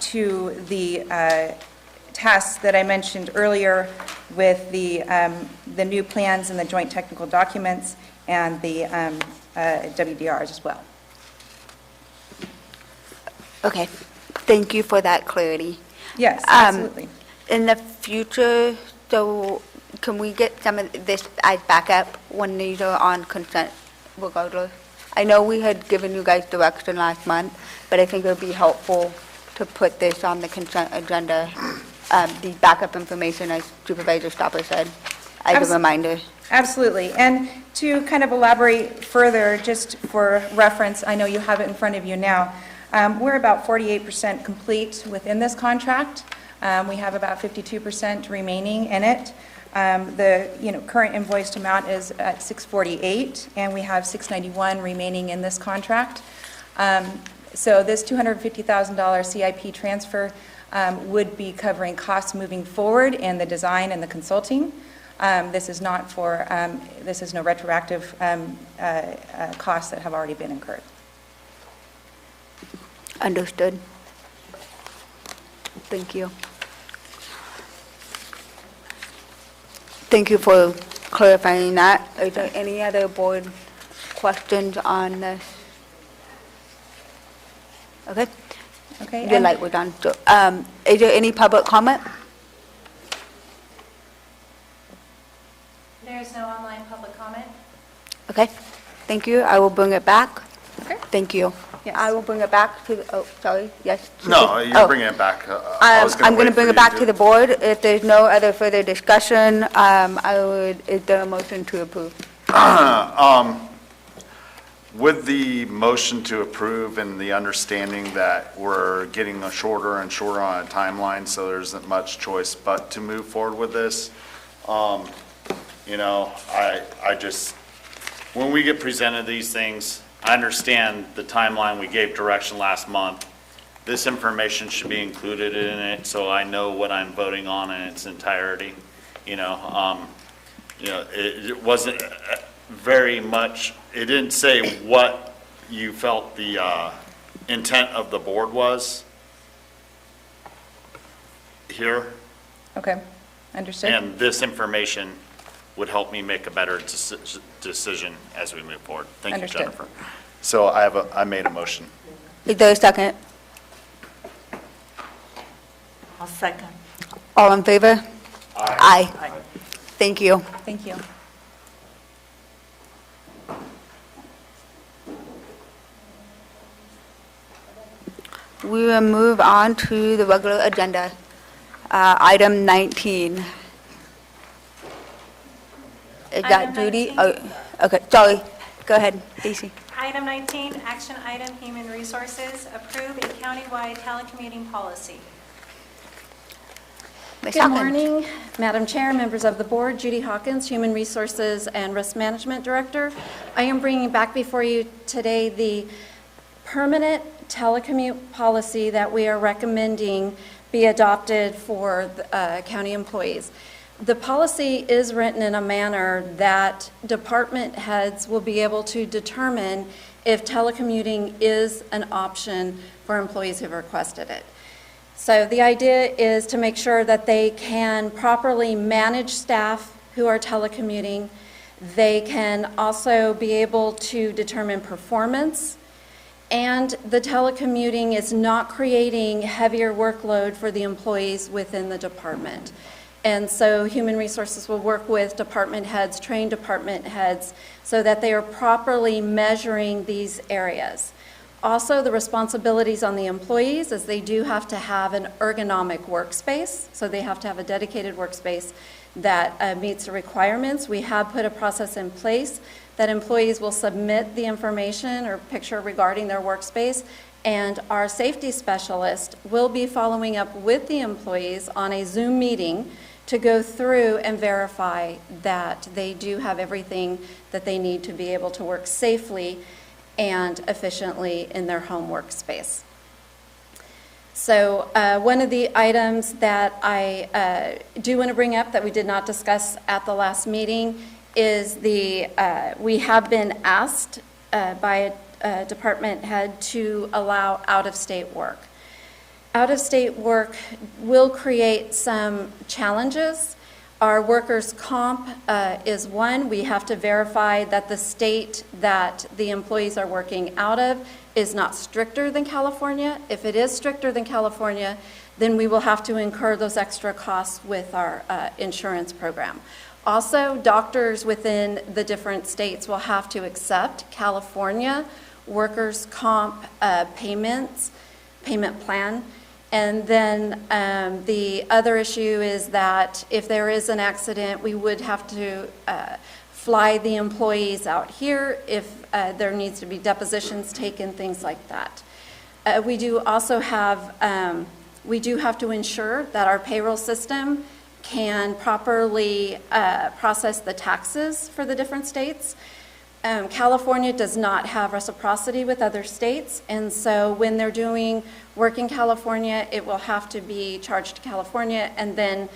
S15: to the tasks that I mentioned earlier with the new plans and the joint technical documents and the WDRs as well.
S2: Okay, thank you for that clarity.
S15: Yes, absolutely.
S2: In the future, so can we get some of this as backup when these are on consent regardless? I know we had given you guys direction last month, but I think it would be helpful to put this on the consent agenda, the backup information, as Supervisor Stopper said, as a reminder.
S15: Absolutely. And to kind of elaborate further, just for reference, I know you have it in front of you now, we're about 48% complete within this contract. We have about 52% remaining in it. The current invoiced amount is at $648, and we have $691 remaining in this contract. So this $250,000 CIP transfer would be covering costs moving forward in the design and the consulting. This is not for, this is no retroactive costs that have already been incurred.
S2: Understood. Thank you. Thank you for clarifying that. Is there any other board questions on this? Okay.
S15: Okay.
S2: Your light was on. So, is there any public comment?
S1: There is no online public comment.
S2: Okay. Thank you. I will bring it back.
S15: Okay.
S2: Thank you.
S15: Yes.
S2: I will bring it back to, oh, sorry, yes?
S16: No, you're bringing it back.
S2: I'm going to bring it back to the board. If there's no other further discussion, is there a motion to approve?
S16: With the motion to approve and the understanding that we're getting a shorter and shorter on a timeline, so there isn't much choice but to move forward with this, I just, when we get presented these things, I understand the timeline we gave direction last month. This information should be included in it, so I know what I'm voting on in its entirety. It wasn't very much, it didn't say what you felt the intent of the board was here.
S15: Okay, understood.
S16: And this information would help me make a better decision as we move forward. Thank you,
S15: Understood.
S16: Jennifer. So I made a motion.
S2: Is there a second?
S17: I'll second.
S2: All in favor? Aye. Aye. Thank you.
S15: Thank you.
S2: We will move on to the regular agenda. Item 19. Is that
S1: Item
S2: Judy?
S1: 19.
S2: Oh, okay, sorry. Go ahead, Stacy.
S1: Item 19, action item, human resources, approve a countywide telecommuting policy.
S2: Ms.
S18: Good
S2: Hawkins.
S18: morning, Madam Chair, members of the board. Judy Hawkins, Human Resources and Risk Management Director. I am bringing back before you today the permanent telecommute policy that we are recommending be adopted for county employees. The policy is written in a manner that department heads will be able to determine if telecommuting is an option for employees who have requested it. So the idea is to make sure that they can properly manage staff who are telecommuting. They can also be able to determine performance, and the telecommuting is not creating heavier workload for the employees within the department. And so Human Resources will work with department heads, train department heads, so that they are properly measuring these areas. Also, the responsibilities on the employees is they do have to have an ergonomic workspace, so they have to have a dedicated workspace that meets the requirements. We have put a process in place that employees will submit the information or picture regarding their workspace, and our safety specialist will be following up with the employees on a Zoom meeting to go through and verify that they do have everything that they need to be able to work safely and efficiently in their home workspace. So one of the items that I do want to bring up that we did not discuss at the last meeting is we have been asked by a department head to allow out-of-state work. Out-of-state work will create some challenges. Our workers' comp is one. We have to verify that the state that the employees are working out of is not stricter than California. If it is stricter than California, then we will have to incur those extra costs with our insurance program. Also, doctors within the different states will have to accept California workers' comp payment plan. And then the other issue is that if there is an accident, we would have to fly the employees out here if there needs to be depositions taken, things like that. We do also have, we do have to ensure that our payroll system can properly process the taxes for the different states. California does not have reciprocity with other states, and so when they're doing work in California, it will have to be charged to California, and then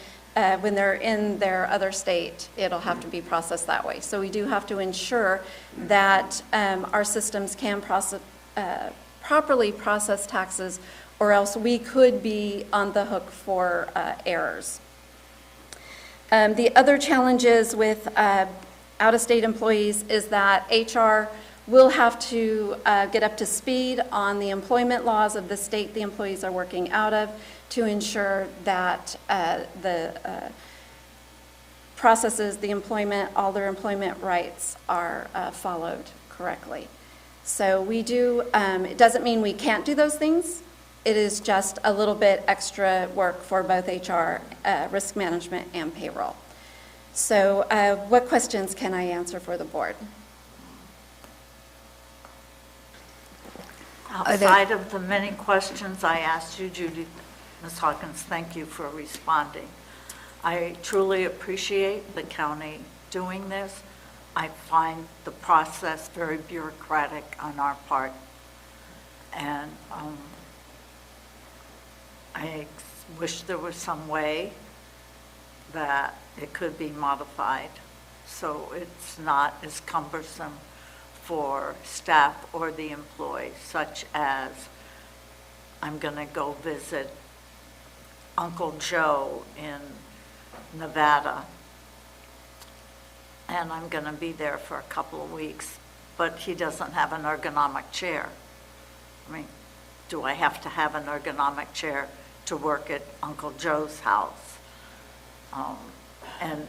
S18: when they're in their other state, it'll have to be processed that way. So we do have to ensure that our systems can properly process taxes, or else we could be on the hook for errors. The other challenges with out-of-state employees is that HR will have to get up to speed on the employment laws of the state the employees are working out of to ensure that the processes, the employment, all their employment rights are followed correctly. So we do, it doesn't mean we can't do those things. It is just a little bit extra work for both HR, risk management, and payroll. So what questions can I answer for the board?
S17: Outside of the many questions I asked you, Judy, Ms. Hawkins, thank you for responding. I truly appreciate the county doing this. I find the process very bureaucratic on our part. And I wish there was some way that it could be modified so it's not as cumbersome for staff or the employee, such as I'm going to go visit Uncle Joe in Nevada, and I'm going to be there for a couple of weeks, but he doesn't have an ergonomic chair. I mean, do I have to have an ergonomic chair to work at Uncle Joe's house? And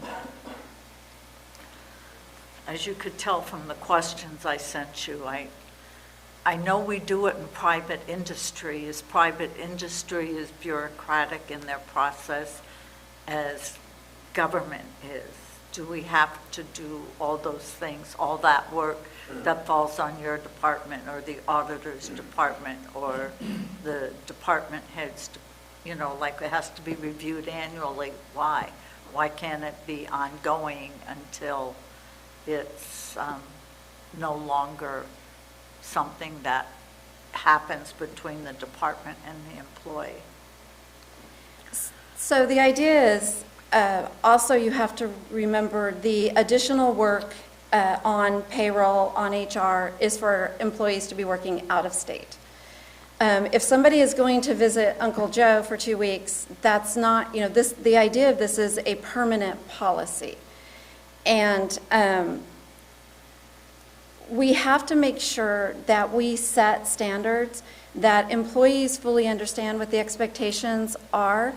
S17: as you could tell from the questions I sent you, I know we do it in private industry. Is private industry as bureaucratic in their process as government is? Do we have to do all those things, all that work that falls on your department or the auditor's department or the department heads, you know, like it has to be reviewed annually? Why? Why can't it be ongoing until it's no longer something that happens between the department and the employee?
S18: So the idea is also you have to remember the additional work on payroll, on HR, is for employees to be working out of state. If somebody is going to visit Uncle Joe for 2 weeks, that's not, you know, the idea of this is a permanent policy. And we have to make sure that we set standards that employees fully understand what the expectations are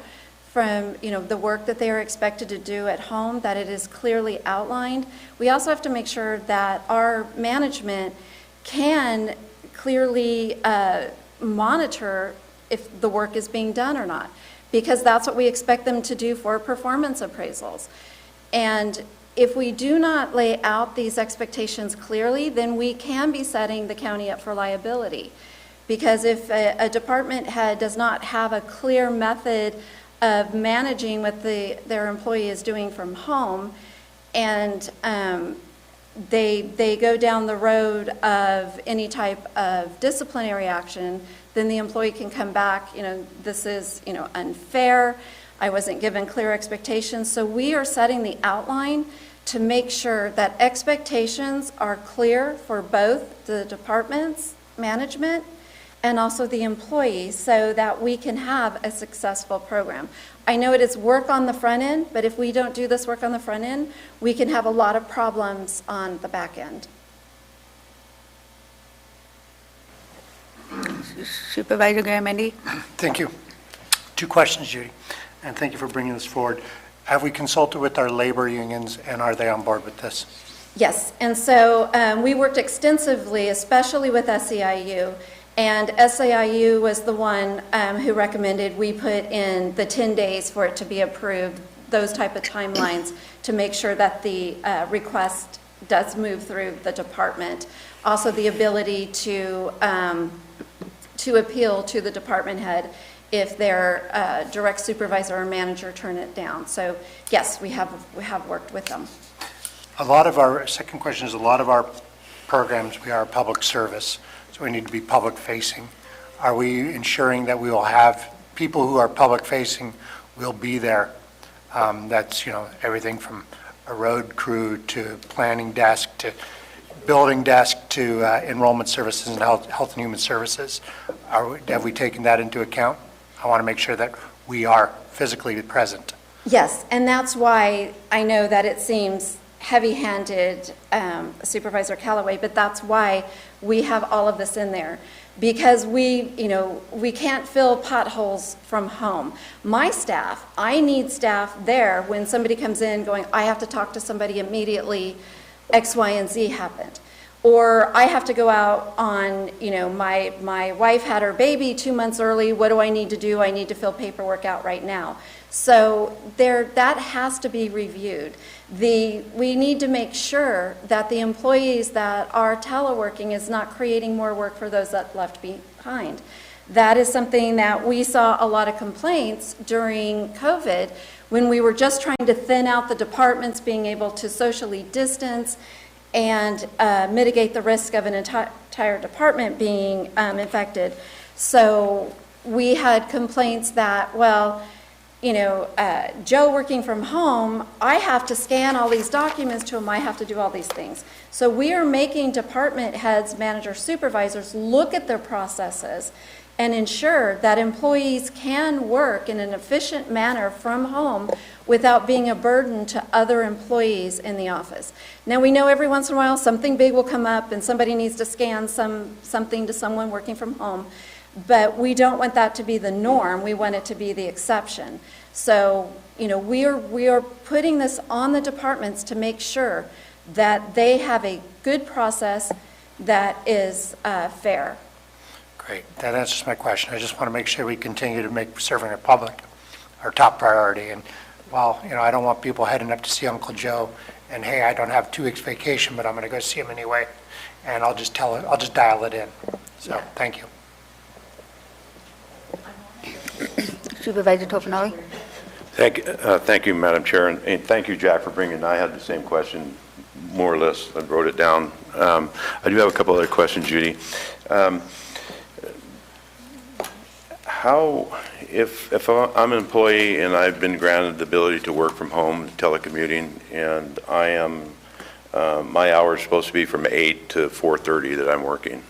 S18: from, you know, the work that they are expected to do at home, that it is clearly outlined. We also have to make sure that our management can clearly monitor if the work is being done or not, because that's what we expect them to do for performance appraisals. And if we do not lay out these expectations clearly, then we can be setting the county up for liability. Because if a department head does not have a clear method of managing what their employee is doing from home, and they go down the road of any type of disciplinary action, then the employee can come back, you know, this is, you know, unfair, I wasn't given clear expectations. So we are setting the outline to make sure that expectations are clear for both the department's management and also the employee, so that we can have a successful program. I know it is work on the front end, but if we don't do this work on the front end, we can have a lot of problems on the back end.
S2: Supervisor Garamendi.
S9: Thank you. 2 questions, Judy, and thank you for bringing this forward. Have we consulted with our labor unions, and are they on board with this?
S18: Yes, and so we worked extensively, especially with SEIU, and SEIU was the one who recommended we put in the 10 days for it to be approved, those type of timelines, to make sure that the request does move through the department. Also, the ability to appeal to the department head if their direct supervisor or manager turn it down. So yes, we have worked with them.
S9: Second question is, a lot of our programs, we are a public service, so we need to be public facing. Are we ensuring that we will have people who are public facing will be there? That's, everything from a road crew to planning desk to building desk to enrollment services and health and human services. Have we taken that into account? I want to make sure that we are physically present.
S18: Yes, and that's why I know that it seems heavy-handed, Supervisor Callaway, but that's why we have all of this in there. Because we can't fill potholes from home. My staff, I need staff there when somebody comes in going, I have to talk to somebody immediately, X, Y, and Z happened. Or I have to go out on, my wife had her baby 2 months early, what do I need to do? I need to fill paperwork out right now. So that has to be reviewed. We need to make sure that the employees that are teleworking is not creating more work for those that left behind. That is something that we saw a lot of complaints during COVID when we were just trying to thin out the departments, being able to socially distance and mitigate the risk of an entire department being infected. So we had complaints that, Joe working from home, I have to scan all these documents to him, I have to do all these things. So we are making department heads, managers, supervisors look at their processes and ensure that employees can work in an efficient manner from home without being a burden to other employees in the office. Now, we know every once in a while something big will come up and somebody needs to scan something to someone working from home, but we don't want that to be the norm. We want it to be the exception. So, we are putting this on the departments to make sure that they have a good process that is fair.
S9: Great. That answers my question. I just want to make sure we continue to make serving the public our top priority. And while, I don't want people heading up to see Uncle Joe and, hey, I don't have 2 weeks vacation, but I'm going to go see him anyway. And I'll just dial it in. So, Thank you.
S2: Supervisor Tofinelli?
S8: Thank you, Madam Chair, and thank you, Jack, for bringing it. I had the same question, more or less. I wrote it down. I do have a couple other questions, Judy. If I'm an employee and I've been granted the ability to work from home, telecommuting, and I am, my hours are supposed to be from 8 to 4:30 that I'm working,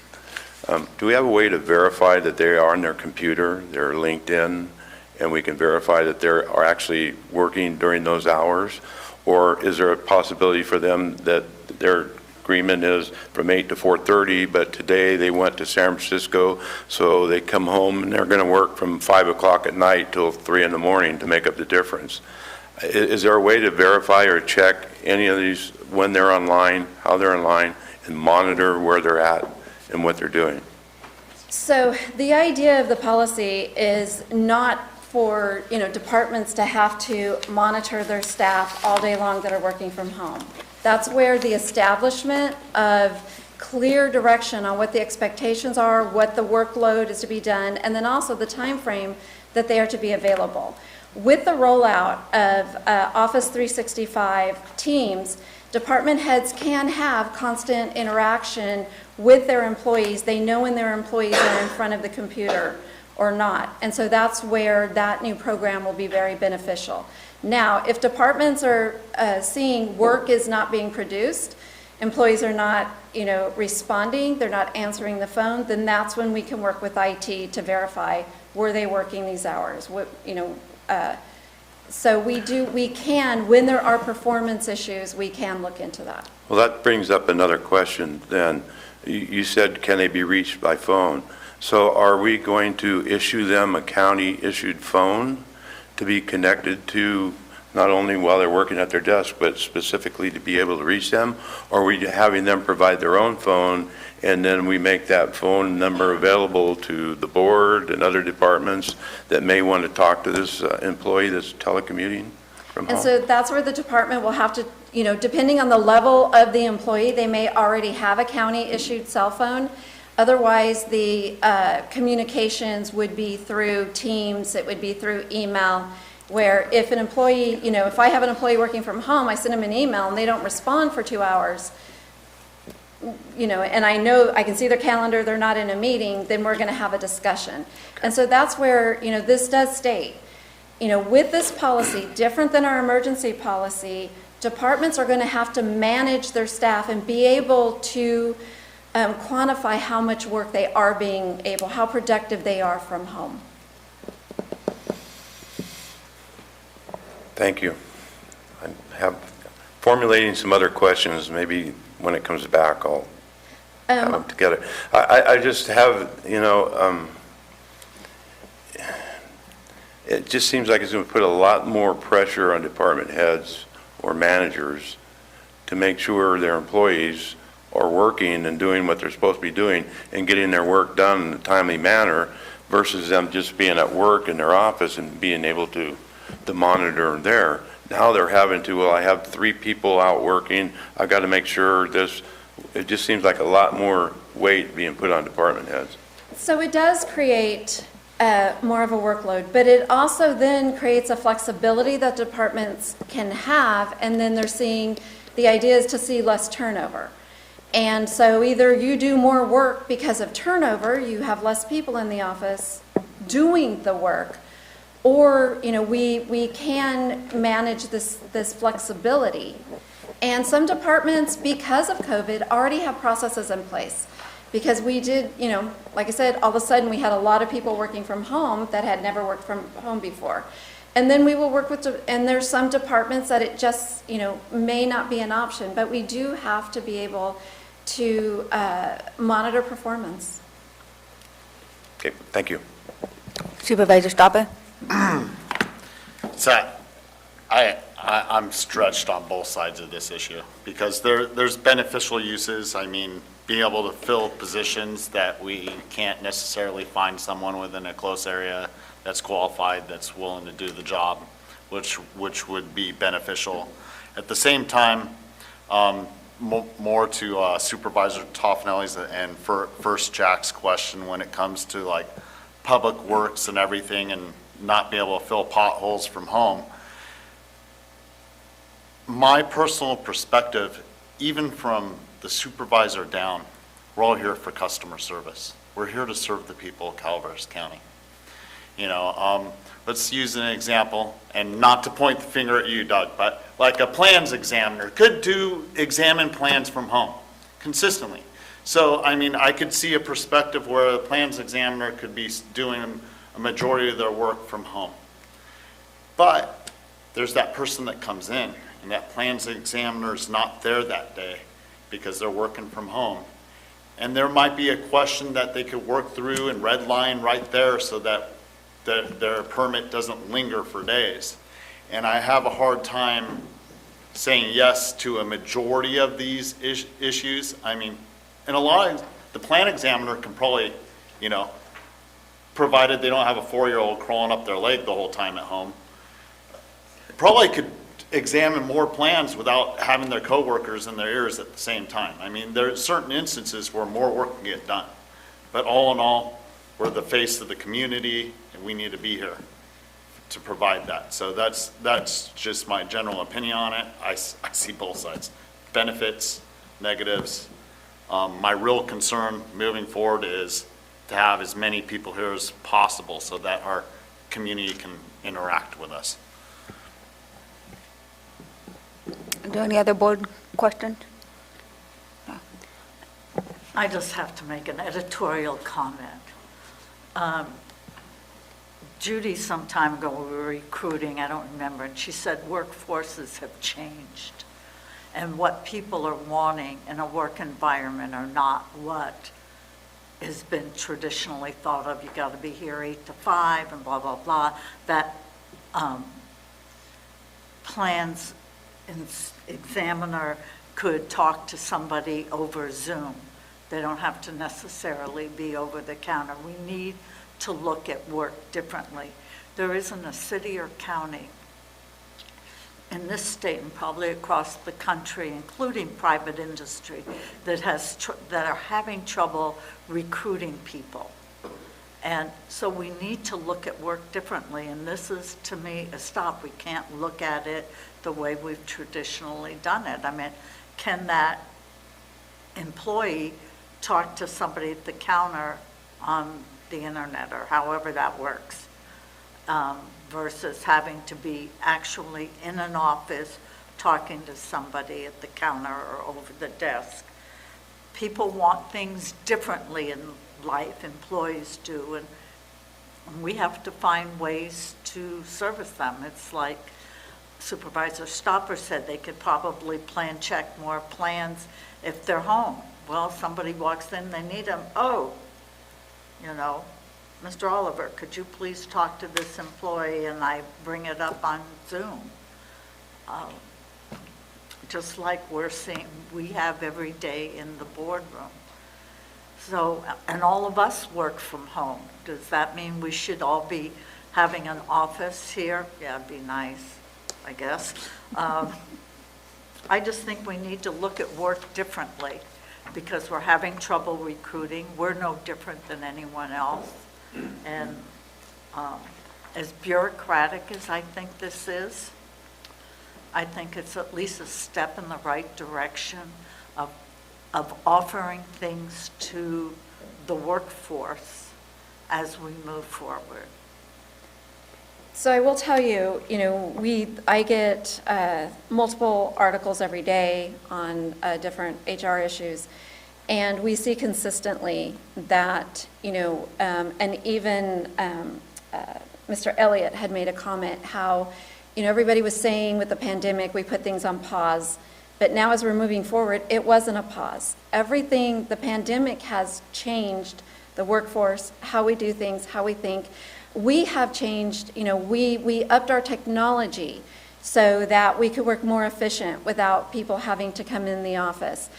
S8: do we have a way to verify that they are on their computer, they're linked in, and we can verify that they are actually working during those hours? Or is there a possibility for them that their agreement is from 8 to 4:30, but today they went to San Francisco, so they come home and they're going to work from 5 o'clock at night till 3 in the morning to make up the difference? Is there a way to verify or check any of these when they're online, how they're online, and monitor where they're at and what they're doing?
S18: So the idea of the policy is not for departments to have to monitor their staff all day long that are working from home. That's where the establishment of clear direction on what the expectations are, what the workload is to be done, and then also the time frame that they are to be available. With the rollout of Office 365 Teams, department heads can have constant interaction with their employees. They know when their employees are in front of the computer or not. And so that's where that new program will be very beneficial. Now, if departments are seeing work is not being produced, employees are not, responding, they're not answering the phone, then that's when we can work with IT to verify, were they working these hours? So we can, when there are performance issues, we can look into that.
S8: Well, that brings up another question then. You said, can they be reached by phone? So are we going to issue them a county-issued phone to be connected to not only while they're working at their desk, but specifically to be able to reach them? Or are we having them provide their own phone, and then we make that phone number available to the board and other departments that may want to talk to this employee that's telecommuting from home?
S18: And so that's where the department will have to, depending on the level of the employee, they may already have a county-issued cell phone. Otherwise, the communications would be through Teams, it would be through email, where if an employee, if I have an employee working from home, I send them an email and they don't respond for 2 hours, and I know, I can see their calendar, they're not in a meeting, then we're going to have a discussion. And so that's where, this does state, with this policy, different than our emergency policy, departments are going to have to manage their staff and be able to quantify how much work they are being able, how productive they are from home.
S8: Thank you. I have formulating some other questions. Maybe when it comes back, I'll have them together. I just have, it just seems like it's going to put a lot more pressure on department heads or managers to make sure their employees are working and doing what they're supposed to be doing and getting their work done in a timely manner versus them just being at work in their office and being able to monitor there. Now they're having to, well, I have 3 people out working, I've got to make sure this, it just seems like a lot more weight being put on department heads.
S18: So it does create more of a workload, but it also then creates a flexibility that departments can have, and then they're seeing, the idea is to see less turnover. And so either you do more work because of turnover, you have less people in the office doing the work, or we can manage this flexibility. And some departments, because of COVID, already have processes in place. Because we did, like I said, all of a sudden we had a lot of people working from home that had never worked from home before. And then we will work with, and there's some departments that it just, may not be an option, but we do have to be able to monitor performance.
S8: Okay, thank you.
S2: Supervisor Stopper?
S16: So I'm stretched on both sides of this issue because there's beneficial uses. I mean, being able to fill positions that we can't necessarily find someone within a close area that's qualified, that's willing to do the job, which would be beneficial. At the same time, more to Supervisor Toffanelli's and first Jack's question when it comes to like public works and everything and not be able to fill potholes from home. My personal perspective, even from the supervisor down, we're all here for customer service. We're here to serve the people of Calaveras County. Let's use an example, and not to point the finger at you, Doug, but like a plans examiner could examine plans from home consistently. So, I mean, I could see a perspective where a plans examiner could be doing a majority of their work from home. But there's that person that comes in, and that plans examiner is not there that day because they're working from home. And there might be a question that they could work through and red line right there so that their permit doesn't linger for days. And I have a hard time saying yes to a majority of these issues. I mean, and a lot of the plan examiner can probably, provided they don't have a 4-year-old crawling up their leg the whole time at home, probably could examine more plans without having their coworkers in their ears at the same time. I mean, there are certain instances where more work can get done. But all in all, we're the face of the community, and we need to be here to provide that. So that's just my general opinion on it. I see both sides, benefits, negatives. My real concern moving forward is to have as many people here as possible so that our community can interact with us.
S2: Are there any other board questions?
S17: I just have to make an editorial comment. Judy, some time ago, we were recruiting, I don't remember, and she said workforces have changed. And what people are wanting in a work environment are not what has been traditionally thought of. You got to be here 8 to 5 and blah, blah, blah. That plans examiner could talk to somebody over Zoom. They don't have to necessarily be over the counter. We need to look at work differently. There isn't a city or county in this state and probably across the country, including private industry, that are having trouble recruiting people. And so we need to look at work differently, and this is, to me, a stop. We can't look at it the way we've traditionally done it. I mean, can that employee talk to somebody at the counter on the internet or however that works, versus having to be actually in an office talking to somebody at the counter or over the desk? People want things differently in life, employees do, and we have to find ways to service them. It's like Supervisor Stopper said, they could probably plan check more plans if they're home. Well, somebody walks in, they need them. Oh, you know, Mr. Oliver, could you please talk to this employee, and I bring it up on Zoom. Just like we're seeing, we have every day in the boardroom. So, and all of us work from home. Does that mean we should all be having an office here? Yeah, it'd be nice, I guess. I just think we need to look at work differently because we're having trouble recruiting. We're no different than anyone else. And as bureaucratic as I think this is, I think it's at least a step in the right direction of offering things to the workforce as we move forward.
S18: So I will tell you, I get multiple articles every day on different HR issues, and we see consistently that, and even Mr. Elliott had made a comment how, everybody was saying with the pandemic, we put things on pause. But now as we're moving forward, it wasn't a pause. Everything, the pandemic has changed the workforce, how we do things, how we think. We have changed, we upped our technology so that we could work more efficient without people having to come in the office.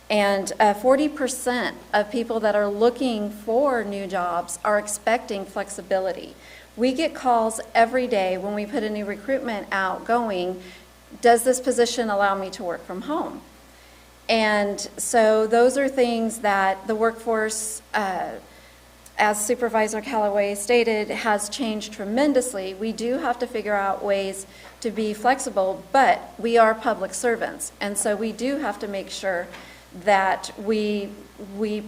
S18: And 40% of people that are looking for new jobs are expecting flexibility. We get calls every day when we put a new recruitment out going, does this position allow me to work from home? And so those are things that the workforce, as Supervisor Callaway stated, has changed tremendously. We do have to figure out ways to be flexible, but we are public servants. And so we do have to make sure that we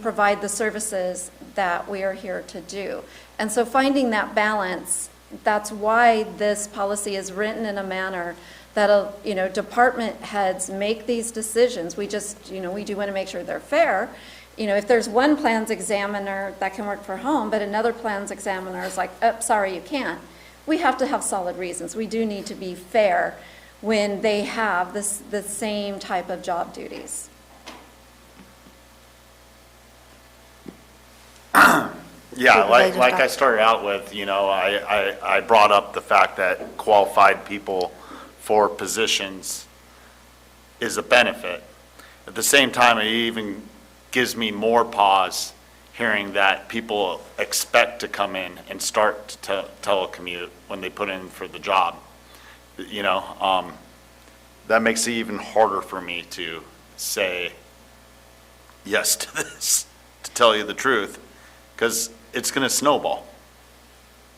S18: provide the services that we are here to do. And so finding that balance, that's why this policy is written in a manner that, department heads make these decisions. We just, we do want to make sure they're fair. If there's one plans examiner that can work for home, but another plans examiner is like, oh, sorry, you can't. We have to have solid reasons. We do need to be fair when they have the same type of job duties.
S16: Yeah, like I started out with, I brought up the fact that qualified people for positions is a benefit. At the same time, it even gives me more pause hearing that people expect to come in and start to telecommute when they put in for the job. That makes it even harder for me to say yes to this, to tell you the truth, because it's going to snowball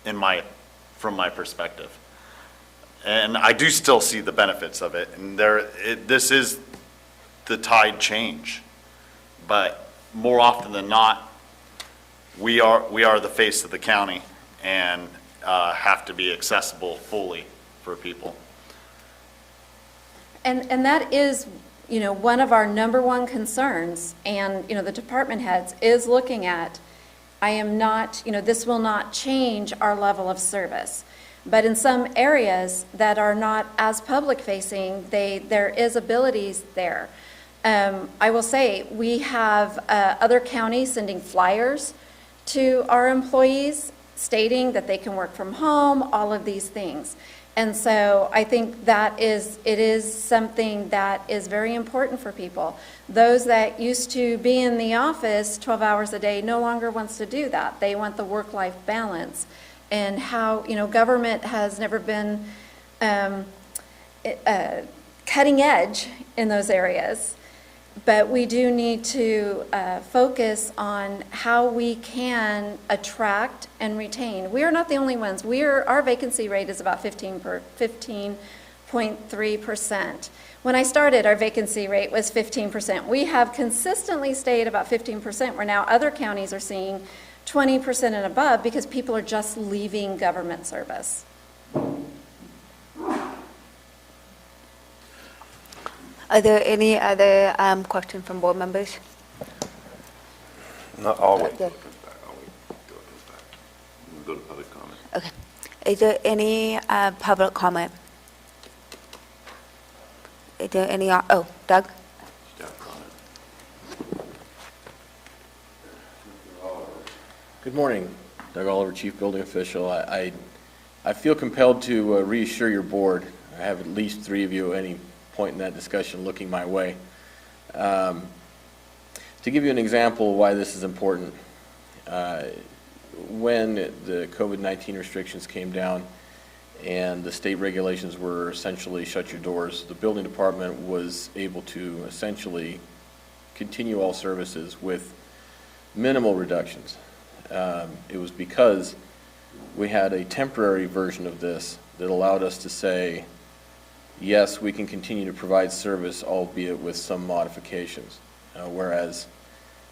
S16: from my perspective. And I do still see the benefits of it, and this is the tide change. But more often than not, we are the face of the county and have to be accessible fully for people.
S18: And that is, one of our number one concerns, and, the department heads is looking at, this will not change our level of service. But in some areas that are not as public-facing, there is abilities there. I will say, we have other counties sending flyers to our employees stating that they can work from home, all of these things. And so I think it is something that is very important for people. Those that used to be in the office 12 hours a day no longer wants to do that. They want the work-life balance. And how, government has never been cutting edge in those areas. But we do need to focus on how we can attract and retain. We are not the only ones. Our vacancy rate is about 15.3%. When I started, our vacancy rate was 15%. We have consistently stayed about 15%, where now other counties are seeing 20% and above because people are just leaving government service.
S2: Are there any other questions from board members?
S8: Not always.
S2: Okay.
S8: Go to public comment.
S2: Okay. Is there any public comment? Is there any, Doug?
S19: Good morning, Doug Oliver, Chief Building Official. I feel compelled to reassure your board. I have at least 3 of you at any point in that discussion looking my way. To give you an example of why this is important, when the COVID-19 restrictions came down and the state regulations were essentially shut your doors, the building department was able to essentially continue all services with minimal reductions. It was because we had a temporary version of this that allowed us to say, yes, we can continue to provide service, albeit with some modifications. Whereas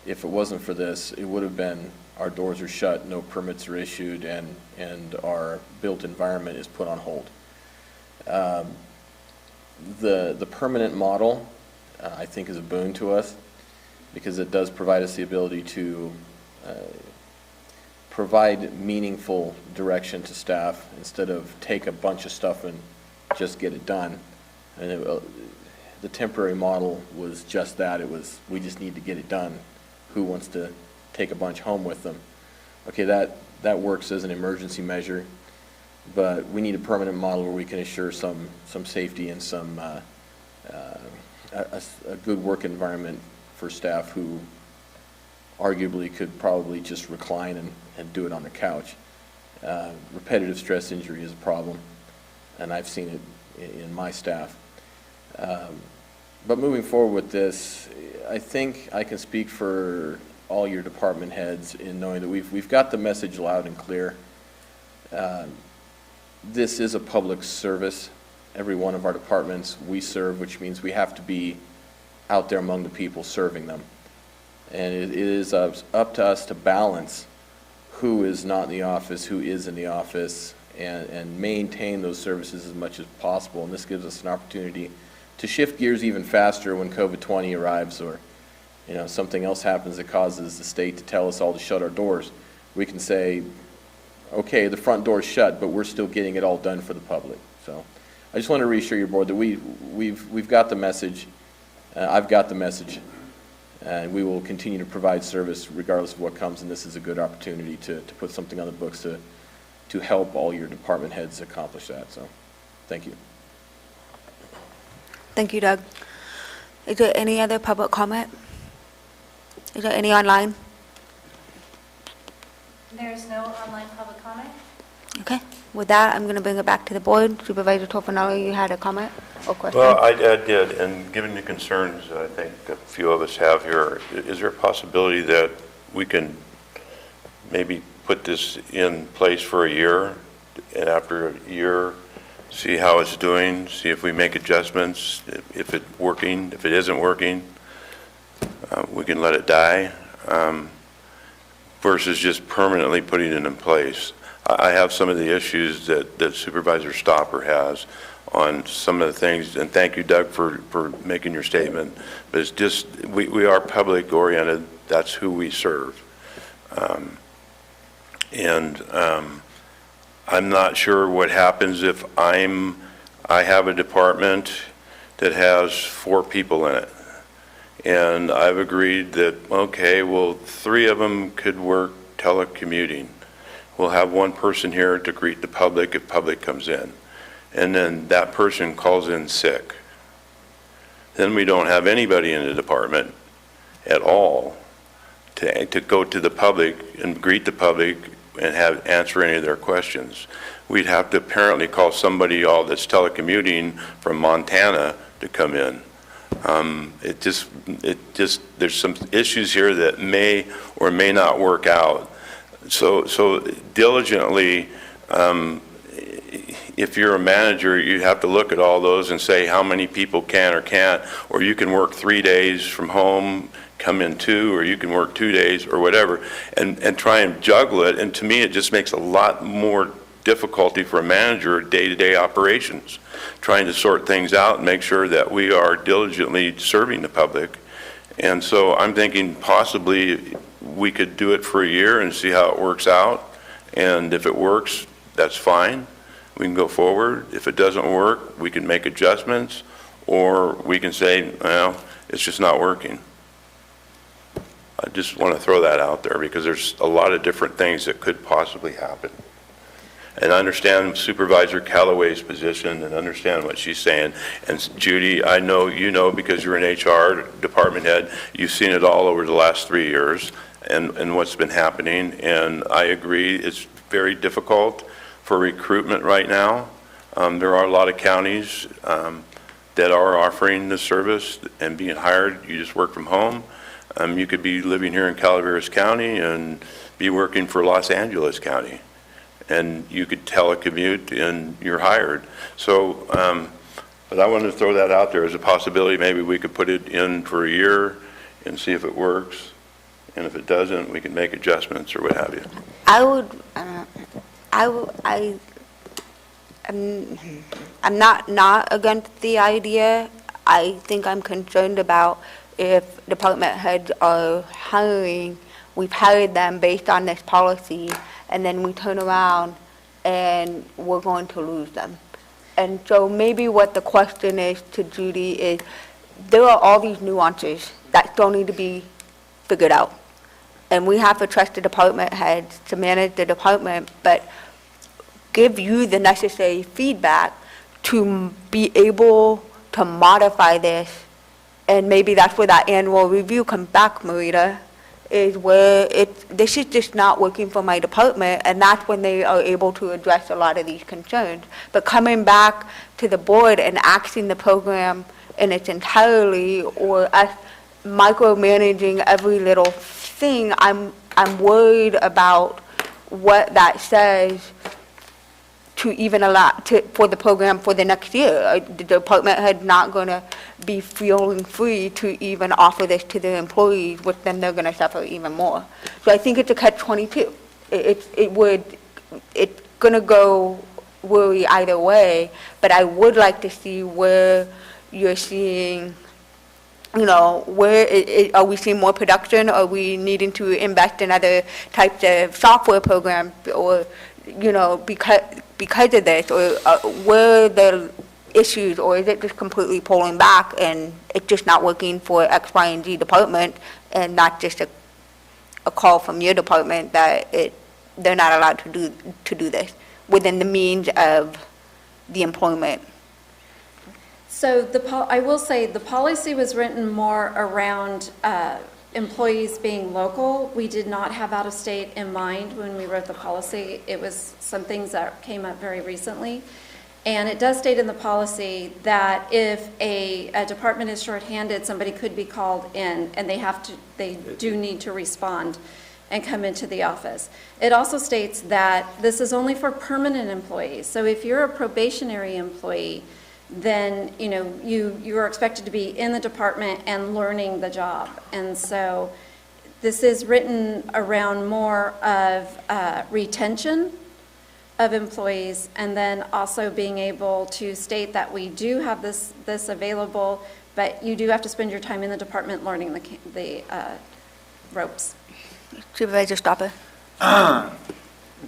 S19: if it wasn't for this, it would have been our doors are shut, no permits are issued, and our built environment is put on hold. The permanent model, I think, is a boon to us because it does provide us the ability to provide meaningful direction to staff instead of take a bunch of stuff and just get it done. And the temporary model was just that. It was, we just need to get it done. Who wants to take a bunch home with them? Okay, that works as an emergency measure, but we need a permanent model where we can assure some safety and some a good work environment for staff who arguably could probably just recline and do it on the couch. Repetitive stress injury is a problem, and I've seen it in my staff. But moving forward with this, I think I can speak for all your department heads in knowing that we've got the message loud and clear. This is a public service. Every one of our departments we serve, which means we have to be out there among the people serving them. And it is up to us to balance who is not in the office, who is in the office, and maintain those services as much as possible. And this gives us an opportunity to shift gears even faster when COVID-20 arrives, or something else happens that causes the state to tell us all to shut our doors. We can say, okay, the front door's shut, but we're still getting it all done for the public. So I just want to reassure your board that we've got the message. I've got the message, and we will continue to provide service regardless of what comes, and this is a good opportunity to put something on the books to help all your department heads accomplish that. So thank you.
S2: Thank you, Doug. Is there any other public comment? Is there any online?
S1: There's no online public comment.
S2: Okay. With that, I'm going to bring it back to the board. Supervisor Toffenali, you had a comment or question?
S8: Well, I did, and given the concerns I think a few of us have here, is there a possibility that we can maybe put this in place for a year, and after a year, see how it's doing, see if we make adjustments, if it's working, if it isn't working, we can let it die, versus just permanently putting it in place. I have some of the issues that Supervisor Stopper has on some of the things, and thank you, Doug, for making your statement, but it's just, we are public oriented, that's who we serve. I'm not sure what happens if I have a department that has 4 people in it, and I've agreed that, okay, well, 3 of them could work telecommuting. We'll have 1 person here to greet the public if public comes in. and then that person calls in sick. Then we don't have anybody in the department at all to go to the public and greet the public and answer any of their questions. We'd have to apparently call somebody that's telecommuting from Montana to come in. There's some issues here that may or may not work out. So diligently, if you're a manager, you have to look at all those and say how many people can or can't, or you can work 3 days from home, come in 2, or you can work 2 days or whatever, and try and juggle it. And to me, it just makes a lot more difficulty for a manager day-to-day operations, trying to sort things out and make sure that we are diligently serving the public. And so I'm thinking possibly we could do it for a year and see how it works out. And if it works, that's fine. We can go forward. If it doesn't work, we can make adjustments, or we can say, well, it's just not working. I just want to throw that out there because there's a lot of different things that could possibly happen. And I understand Supervisor Callaway's position and understand what she's saying. And Judy, I know you know because you're an HR department head, you've seen it all over the last 3 years and what's been happening. And I agree, it's very difficult for recruitment right now. There are a lot of counties that are offering this service and being hired. You just work from home. You could be living here in Calaveras County and be working for Los Angeles County. And you could telecommute and you're hired. So, but I wanted to throw that out there as a possibility. Maybe we could put it in for a year and see if it works. And if it doesn't, we can make adjustments or what have you.
S2: I'm not against the idea. I think I'm concerned about if department heads are hiring, we've hired them based on this policy, and then we turn around and we're going to lose them. And so maybe what the question is to Judy is, there are all these nuances that still need to be figured out. And we have to trust the department heads to manage the department, but give you the necessary feedback to be able to modify this. And maybe that's where that annual review comes back, Marita, is where this is just not working for my department, and that's when they are able to address a lot of these concerns. But coming back to the board and axing the program in its entirety, or us micromanaging every little thing, I'm worried about what that says to even allow for the program for the next year. The department head not going to be feeling free to even offer this to their employees, which then they're going to suffer even more. So I think it's a catch-22. It's going to go worry either way, but I would like to see where you're seeing, where are we seeing more production? Are we needing to invest in other types of software programs, or, because of this, or where the issues, or is it just completely pulling back and it's just not working for X, Y, and Z department, and not just a call from your department that they're not allowed to do this within the means of the employment?
S18: So I will say the policy was written more around employees being local. We did not have out of state in mind when we wrote the policy. It was some things that came up very recently. And it does state in the policy that if a department is shorthanded, somebody could be called in, and they do need to respond and come into the office. It also states that this is only for permanent employees. So if you're a probationary employee, then you are expected to be in the department and learning the job. And so this is written around more of retention of employees, and then also being able to state that we do have this available, but you do have to spend your time in the department learning the ropes.
S2: Supervisor Stopper.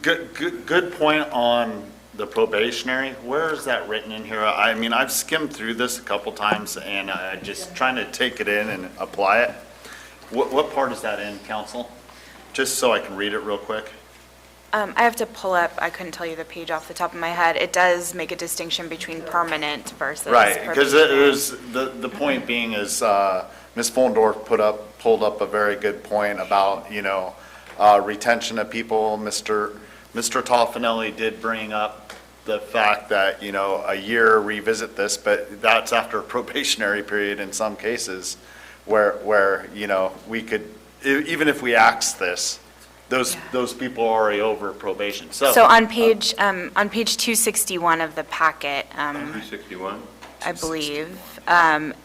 S16: Good point on the probationary. Where is that written in here? I mean, I've skimmed through this a couple times and just trying to take it in and apply it. What part is that in, council? Just so I can read it real quick.
S20: I have to pull up, I couldn't tell you the page off the top of my head. It does make a distinction between permanent versus
S16: Right, because
S20: probationary.
S16: it was, the point being is, Ms. Follendorf pulled up a very good point about, retention of people. Mr. Toffanelli did bring up the fact that, a year revisit this, but that's after a probationary period in some cases where, we could, even if we axe this, those people are already over probation.
S20: So on page 261 of the packet,
S8: 261?
S20: I believe,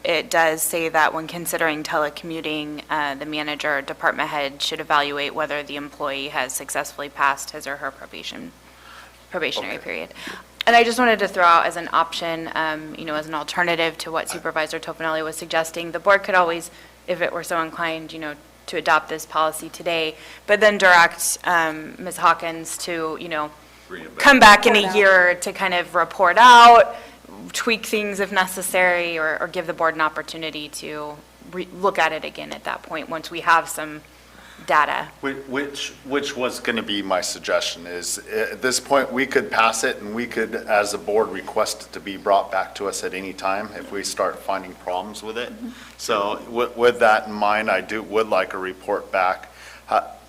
S20: it does say that when considering telecommuting, the manager or department head should evaluate whether the employee has successfully passed his or her probationary period. And I just wanted to throw out as an option, as an alternative to what Supervisor Toffanelli was suggesting, the board could always, if it were so inclined, to adopt this policy today, but then direct Ms. Hawkins to, come back in a year to kind of report out, tweak things if necessary, or give the board an opportunity to look at it again at that point, once we have some data.
S16: Which was going to be my suggestion is, at this point, we could pass it and we could, as a board, request it to be brought back to us at any time if we start finding problems with it. So with that in mind, would like a report back.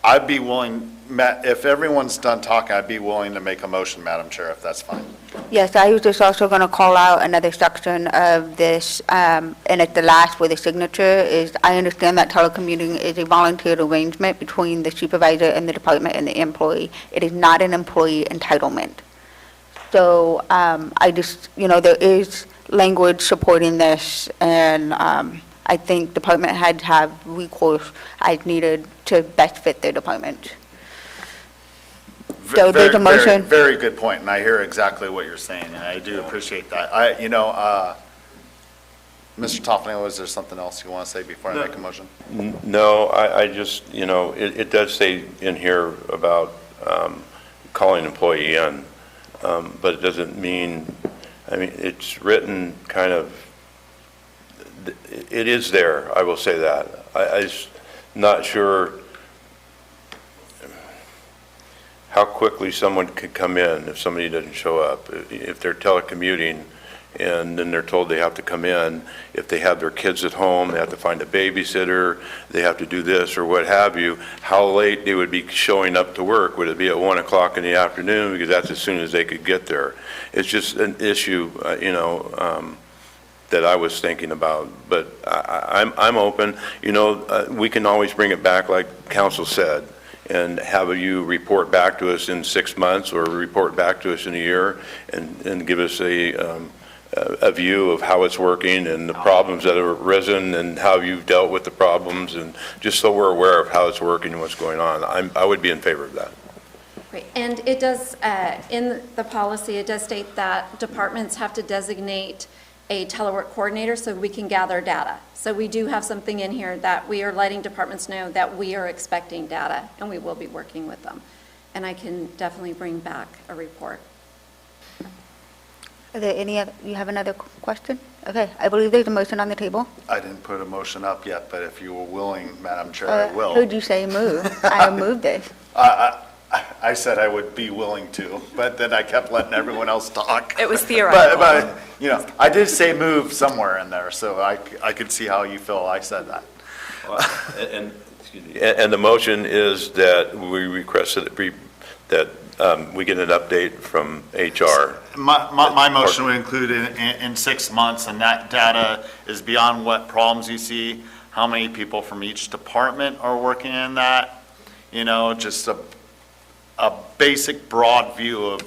S16: I'd be willing, if everyone's done talking, I'd be willing to make a motion, Madam Chair, if that's fine.
S2: Yes, I was just also going to call out another section of this, and at the last where the signature is, I understand that telecommuting is a volunteer arrangement between the supervisor and the department and the employee. It is not an employee entitlement. So I just, there is language supporting this, and I think department heads have recourse as needed to best fit their department. So there's a motion.
S16: Very good point, and I hear exactly what you're saying, and I do appreciate that. Mr. Toffanelli, was there something else you want to say before I make a motion?
S8: No, I just, it does say in here about calling employee in, but it doesn't mean, it's written kind of, it is there, I will say that. I'm not sure how quickly someone could come in if somebody doesn't show up. If they're telecommuting and then they're told they have to come in, if they have their kids at home, they have to find a babysitter, they have to do this or what have you, how late they would be showing up to work. Would it be at 1 o'clock in the afternoon? Because that's as soon as they could get there. It's just an issue, that I was thinking about, but I'm open. We can always bring it back like council said, and have you report back to us in 6 months or report back to us in a year and give us a view of how it's working and the problems that have arisen and how you've dealt with the problems, and just so we're aware of how it's working and what's going on. I would be in favor of that.
S18: Great. And it does, in the policy, it does state that departments have to designate a telework coordinator so we can gather data. So we do have something in here that we are letting departments know that we are expecting data and we will be working with them. And I can definitely bring back a report.
S2: Are there any other, you have another question? Okay, I believe there's a motion on the table.
S16: I didn't put a motion up yet, but if you were willing, Madam Chair, I will.
S2: Heard you say move. I moved it.
S16: I said I would be willing to, but then I kept letting everyone else talk.
S20: It was theoretical.
S16: But I did say move somewhere in there, so I could see how you feel I said that.
S8: And the motion is that we request that we get an update from HR.
S16: My motion would include in 6 months, and that data is beyond what problems you see, how many people from each department are working in that, just a basic broad view of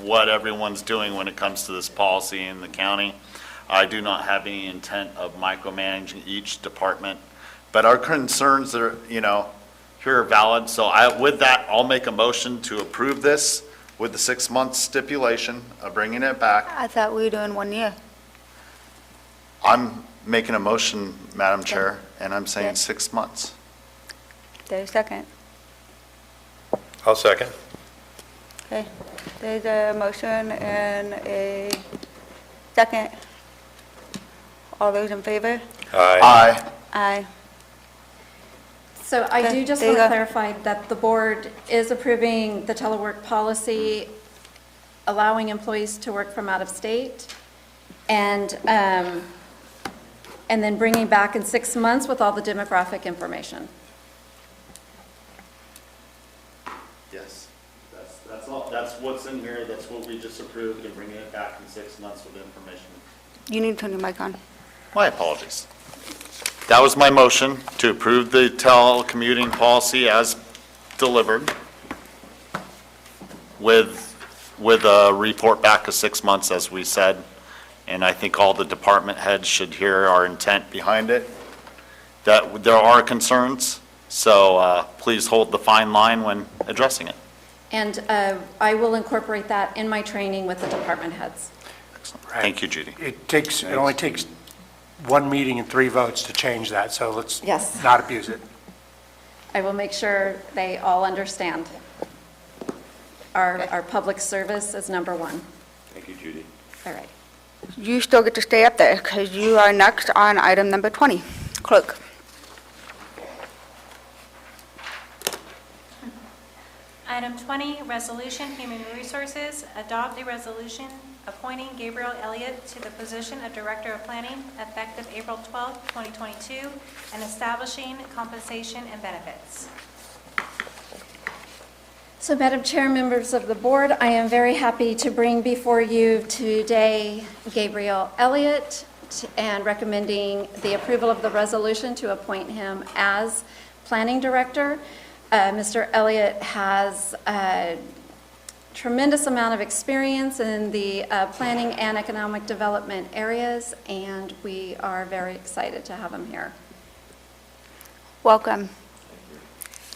S16: what everyone's doing when it comes to this policy in the county. I do not have any intent of micromanaging each department, but our concerns are, here are valid. So with that, I'll make a motion to approve this with the 6 month stipulation of bringing it back.
S2: I thought we were doing 1 year.
S16: I'm making a motion, Madam Chair, and I'm saying 6 months.
S2: There's a second.
S8: I'll second.
S2: Okay, there's a motion and a second. All those in favor?
S8: Aye.
S2: Aye.
S18: So I do just
S2: There you
S18: want to
S2: go.
S18: clarify that the board is approving the telework policy, allowing employees to work from out of state, and then bringing back in 6 months with all the demographic information.
S16: Yes, that's all, that's what's in here, that's what we just approved, and bringing it back in 6 months with information.
S2: You need to turn your mic on.
S16: My apologies. That was my motion to approve the telecommuting policy as delivered with a report back of 6 months, as we said. And I think all the department heads should hear our intent behind it, that there are concerns. So please hold the fine line when addressing it.
S18: And I will incorporate that in my training with the department heads.
S16: Thank you, Judy.
S9: It only takes one meeting and 3 votes to change that, so let's
S18: Yes.
S9: not abuse it.
S18: I will make sure they all understand. Our public service is number one.
S19: Thank you, Judy.
S18: All right.
S2: You still get to stay up there because you are next on item number 20. Clerk.
S1: Item 20, Resolution, Human Resources, adopt a resolution appointing Gabriel Elliott to the position of Director of Planning effective April 12, 2022, and establishing compensation and benefits.
S18: So, Madam Chair, members of the board, I am very happy to bring before you today Gabriel Elliott and recommending the approval of the resolution to appoint him as Planning Director. Mr. Elliott has a tremendous amount of experience in the planning and economic development areas, and we are very excited to have him here.
S2: Welcome.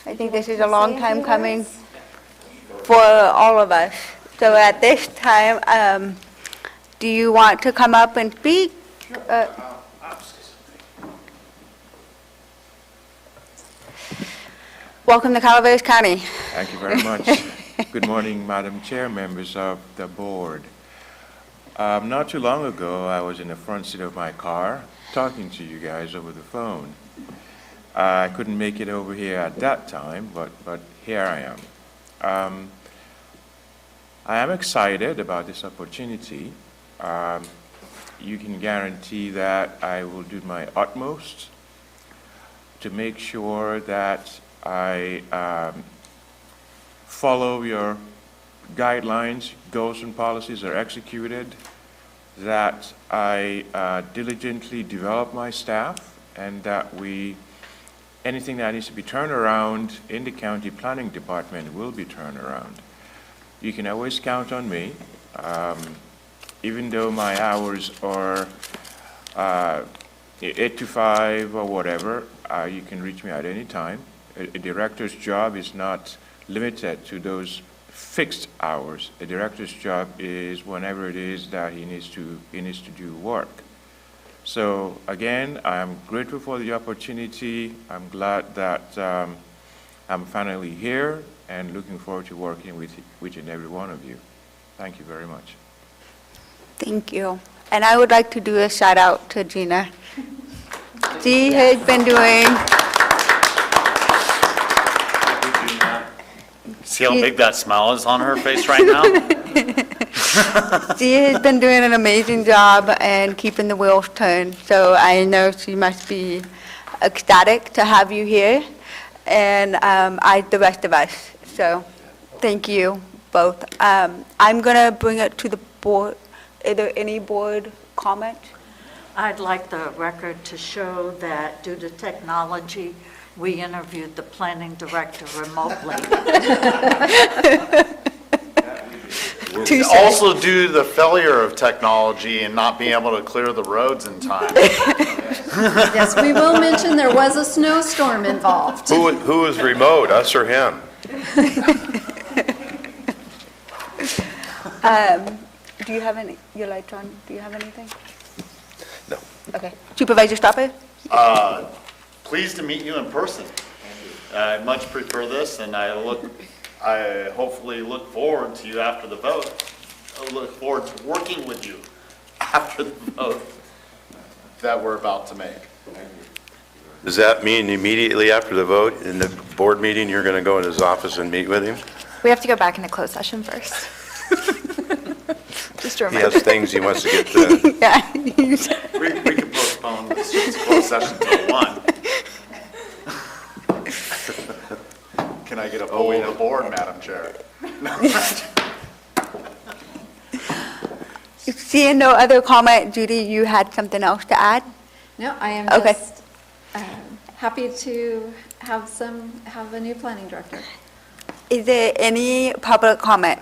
S2: I think this is a long time coming for all of us. So at this time, do you want to come up and speak? Welcome to Calaveras County.
S21: Thank you very much. Good morning, Madam Chair, members of the board. Not too long ago, I was in the front seat of my car talking to you guys over the phone. I couldn't make it over here at that time, but here I am. I am excited about this opportunity. You can guarantee that I will do my utmost to make sure that I follow your guidelines, goals and policies are executed, that I diligently develop my staff, and that anything that needs to be turned around in the county planning department will be turned around. You can always count on me. Even though my hours are 8 to 5 or whatever, you can reach me at any time. A director's job is not limited to those fixed hours. A director's job is whenever it is that he needs to do work. So again, I'm grateful for the opportunity. I'm glad that I'm finally here and looking forward to working with each and every one of you. Thank you very much.
S2: Thank you. And I would like to do a shout out to Gina. She has been doing...
S16: See how big that smile is on her face right now?
S2: She has been doing an amazing job and keeping the wheels turned. So I know she must be ecstatic to have you here, and the rest of us. So thank you both. I'm going to bring it to the board. Are there any board comments?
S17: I'd like the record to show that due to technology, we interviewed the planning director remotely.
S16: Also due to the failure of technology and not being able to clear the roads in time.
S18: Yes, we will mention there was a snowstorm involved.
S8: Who was remote, us or him?
S2: Do you have any, your lights on, do you have anything?
S8: No.
S2: Okay. Supervisor Stopper?
S16: Pleased to meet you in person. I much prefer this, and I hopefully look forward to you after the vote. I look forward to working with you after the vote that we're about to make.
S8: Does that mean immediately after the vote, in the board meeting, you're going to go in his office and meet with him?
S20: We have to go back into closed session first. Just a
S8: He
S20: reminder.
S8: has things he wants to get to.
S2: Yeah.
S16: We can postpone this closed session till 1. Can I get a vote of the board, Madam Chair?
S2: Seeing no other comment, Judy, you had something else to add?
S18: No, I am
S2: Okay.
S18: just happy to have a new planning director.
S2: Is there any public comment?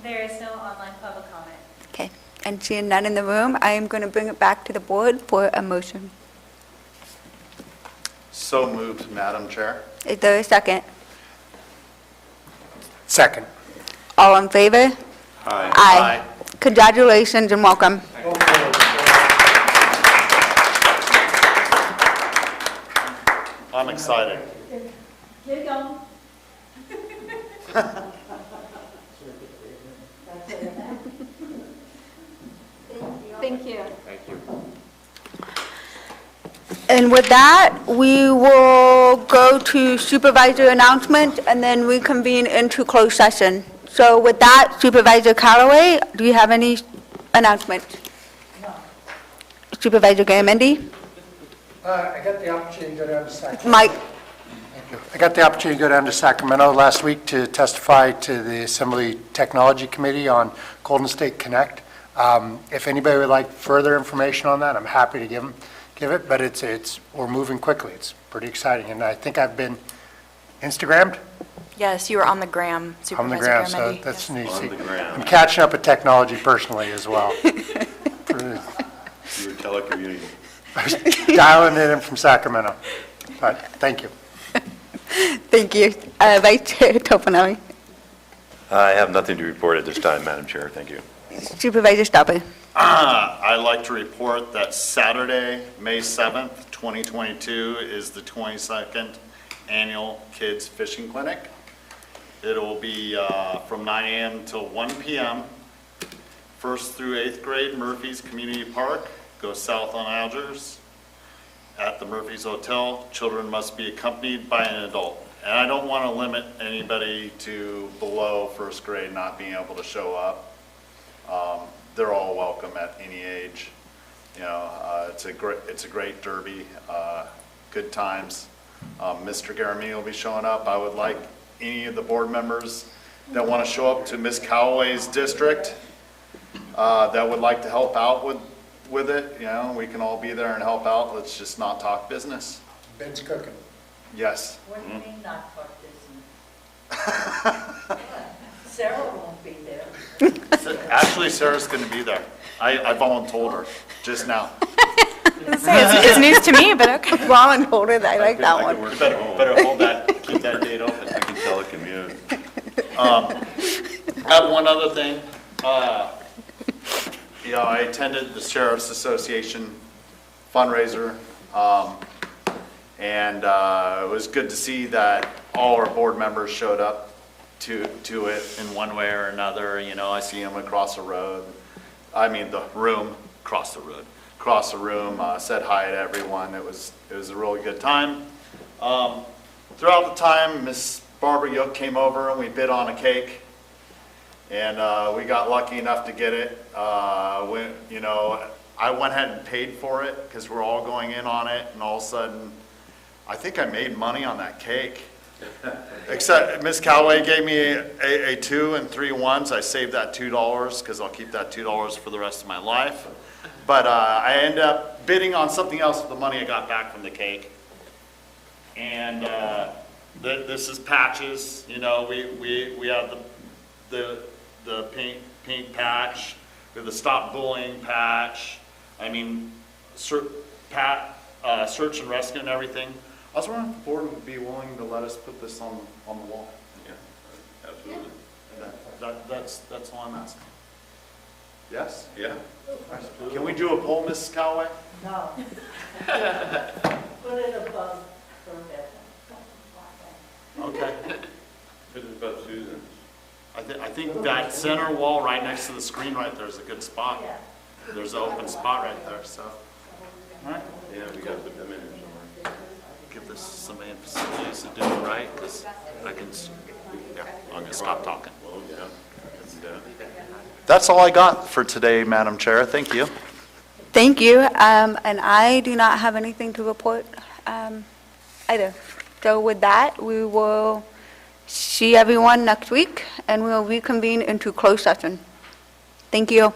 S1: There is no online public comment.
S2: Okay, and seeing none in the room, I am going to bring it back to the board for a motion.
S16: So moved, Madam Chair.
S2: Is there a second?
S9: Second.
S2: All in favor? Aye. Congratulations and welcome.
S16: I'm excited.
S10: Get going.
S18: Thank you.
S21: Thank you.
S2: And with that, we will go to supervisor announcement and then reconvene into closed session. So with that, Supervisor Callaway, do you have any announcements?
S9: No.
S2: Supervisor Garamendi?
S9: I got the opportunity to go down to Sacramento.
S2: Mike?
S9: Thank you. I got the opportunity to go down to Sacramento last week to testify to the Assembly Technology Committee on Golden State Connect. If anybody would like further information on that, I'm happy to give it, but we're moving quickly. It's pretty exciting, and I think I've been Instagrammed.
S20: Yes, you were on the gram,
S9: On the
S20: Supervisor
S9: ground, so
S20: Garamendi.
S9: that's neat.
S8: On the gram.
S9: I'm catching up with technology personally as well.
S8: You were telecommuting.
S9: I was dialing it in from Sacramento. But thank you.
S2: Thank you. Vice Chair Topanelli?
S8: I have nothing to report at this time, Madam Chair. Thank you.
S2: Supervisor Stopper?
S16: I'd like to report that Saturday, May 7th, 2022 is the 22nd Annual Kids Fishing Clinic. It'll be from 9 a.m. till 1 p.m. First through 8th grade, Murphy's Community Park. Go south on Algiers. At the Murphy's Hotel, children must be accompanied by an adult. And I don't want to limit anybody to below first grade not being able to show up. They're all welcome at any age. You know, it's a great derby, good times. Mr. Garamendi will be showing up. I would like any of the board members that want to show up to Ms. Callaway's district that would like to help out with it. You know, we can all be there and help out. Let's just not talk business.
S9: Ben's cooking.
S16: Yes.
S17: What do you mean not talk business? Sarah won't be there.
S16: Actually, Sarah's going to be there. I voluntold her just now.
S20: It's news to me, but okay.
S2: Voluntold, I like that one.
S16: You better hold that, keep that date open.
S8: I can telecommute.
S16: I have one other thing. I attended the Sheriff's Association fundraiser, and it was good to see that all our board members showed up to it in one way or another. You know, I see them across the road. I mean, the room, across the room, said hi to everyone. It was a really good time. Throughout the time, Miss Barbara Yoke came over and we bid on a cake. And we got lucky enough to get it. I went ahead and paid for it because we're all going in on it. And all of a sudden, I think I made money on that cake. Except Miss Callaway gave me a 2 and 3 ones. I saved that $2 because I'll keep that $2 for the rest of my life. But I ended up bidding on something else with the money I got back from the cake. And this is patches. You know, we have the paint patch, we have the stop bullying patch. I mean, search and rescue and everything. I was wondering if the board would be willing to let us put this on the wall.
S8: Yeah, absolutely.
S16: That's all I'm asking. Yes?
S8: Yeah.
S16: Can we do a poll, Mrs. Callaway?
S17: No. Put it above her bed.
S16: Okay.
S8: Put it above Susan's.
S16: I think that center wall right next to the screen right there is a good spot. There's an open spot right there, so. All right.
S8: Yeah, we got to put them in somewhere.
S16: Give this to somebody in facilities to do it right, because I can, yeah, I'm going to stop talking.
S8: Well, yeah. And,
S16: That's all I got for today, Madam Chair. Thank you.
S2: Thank you, and I do not have anything to report either. So with that, we will see everyone next week, and we will reconvene into closed session. Thank you.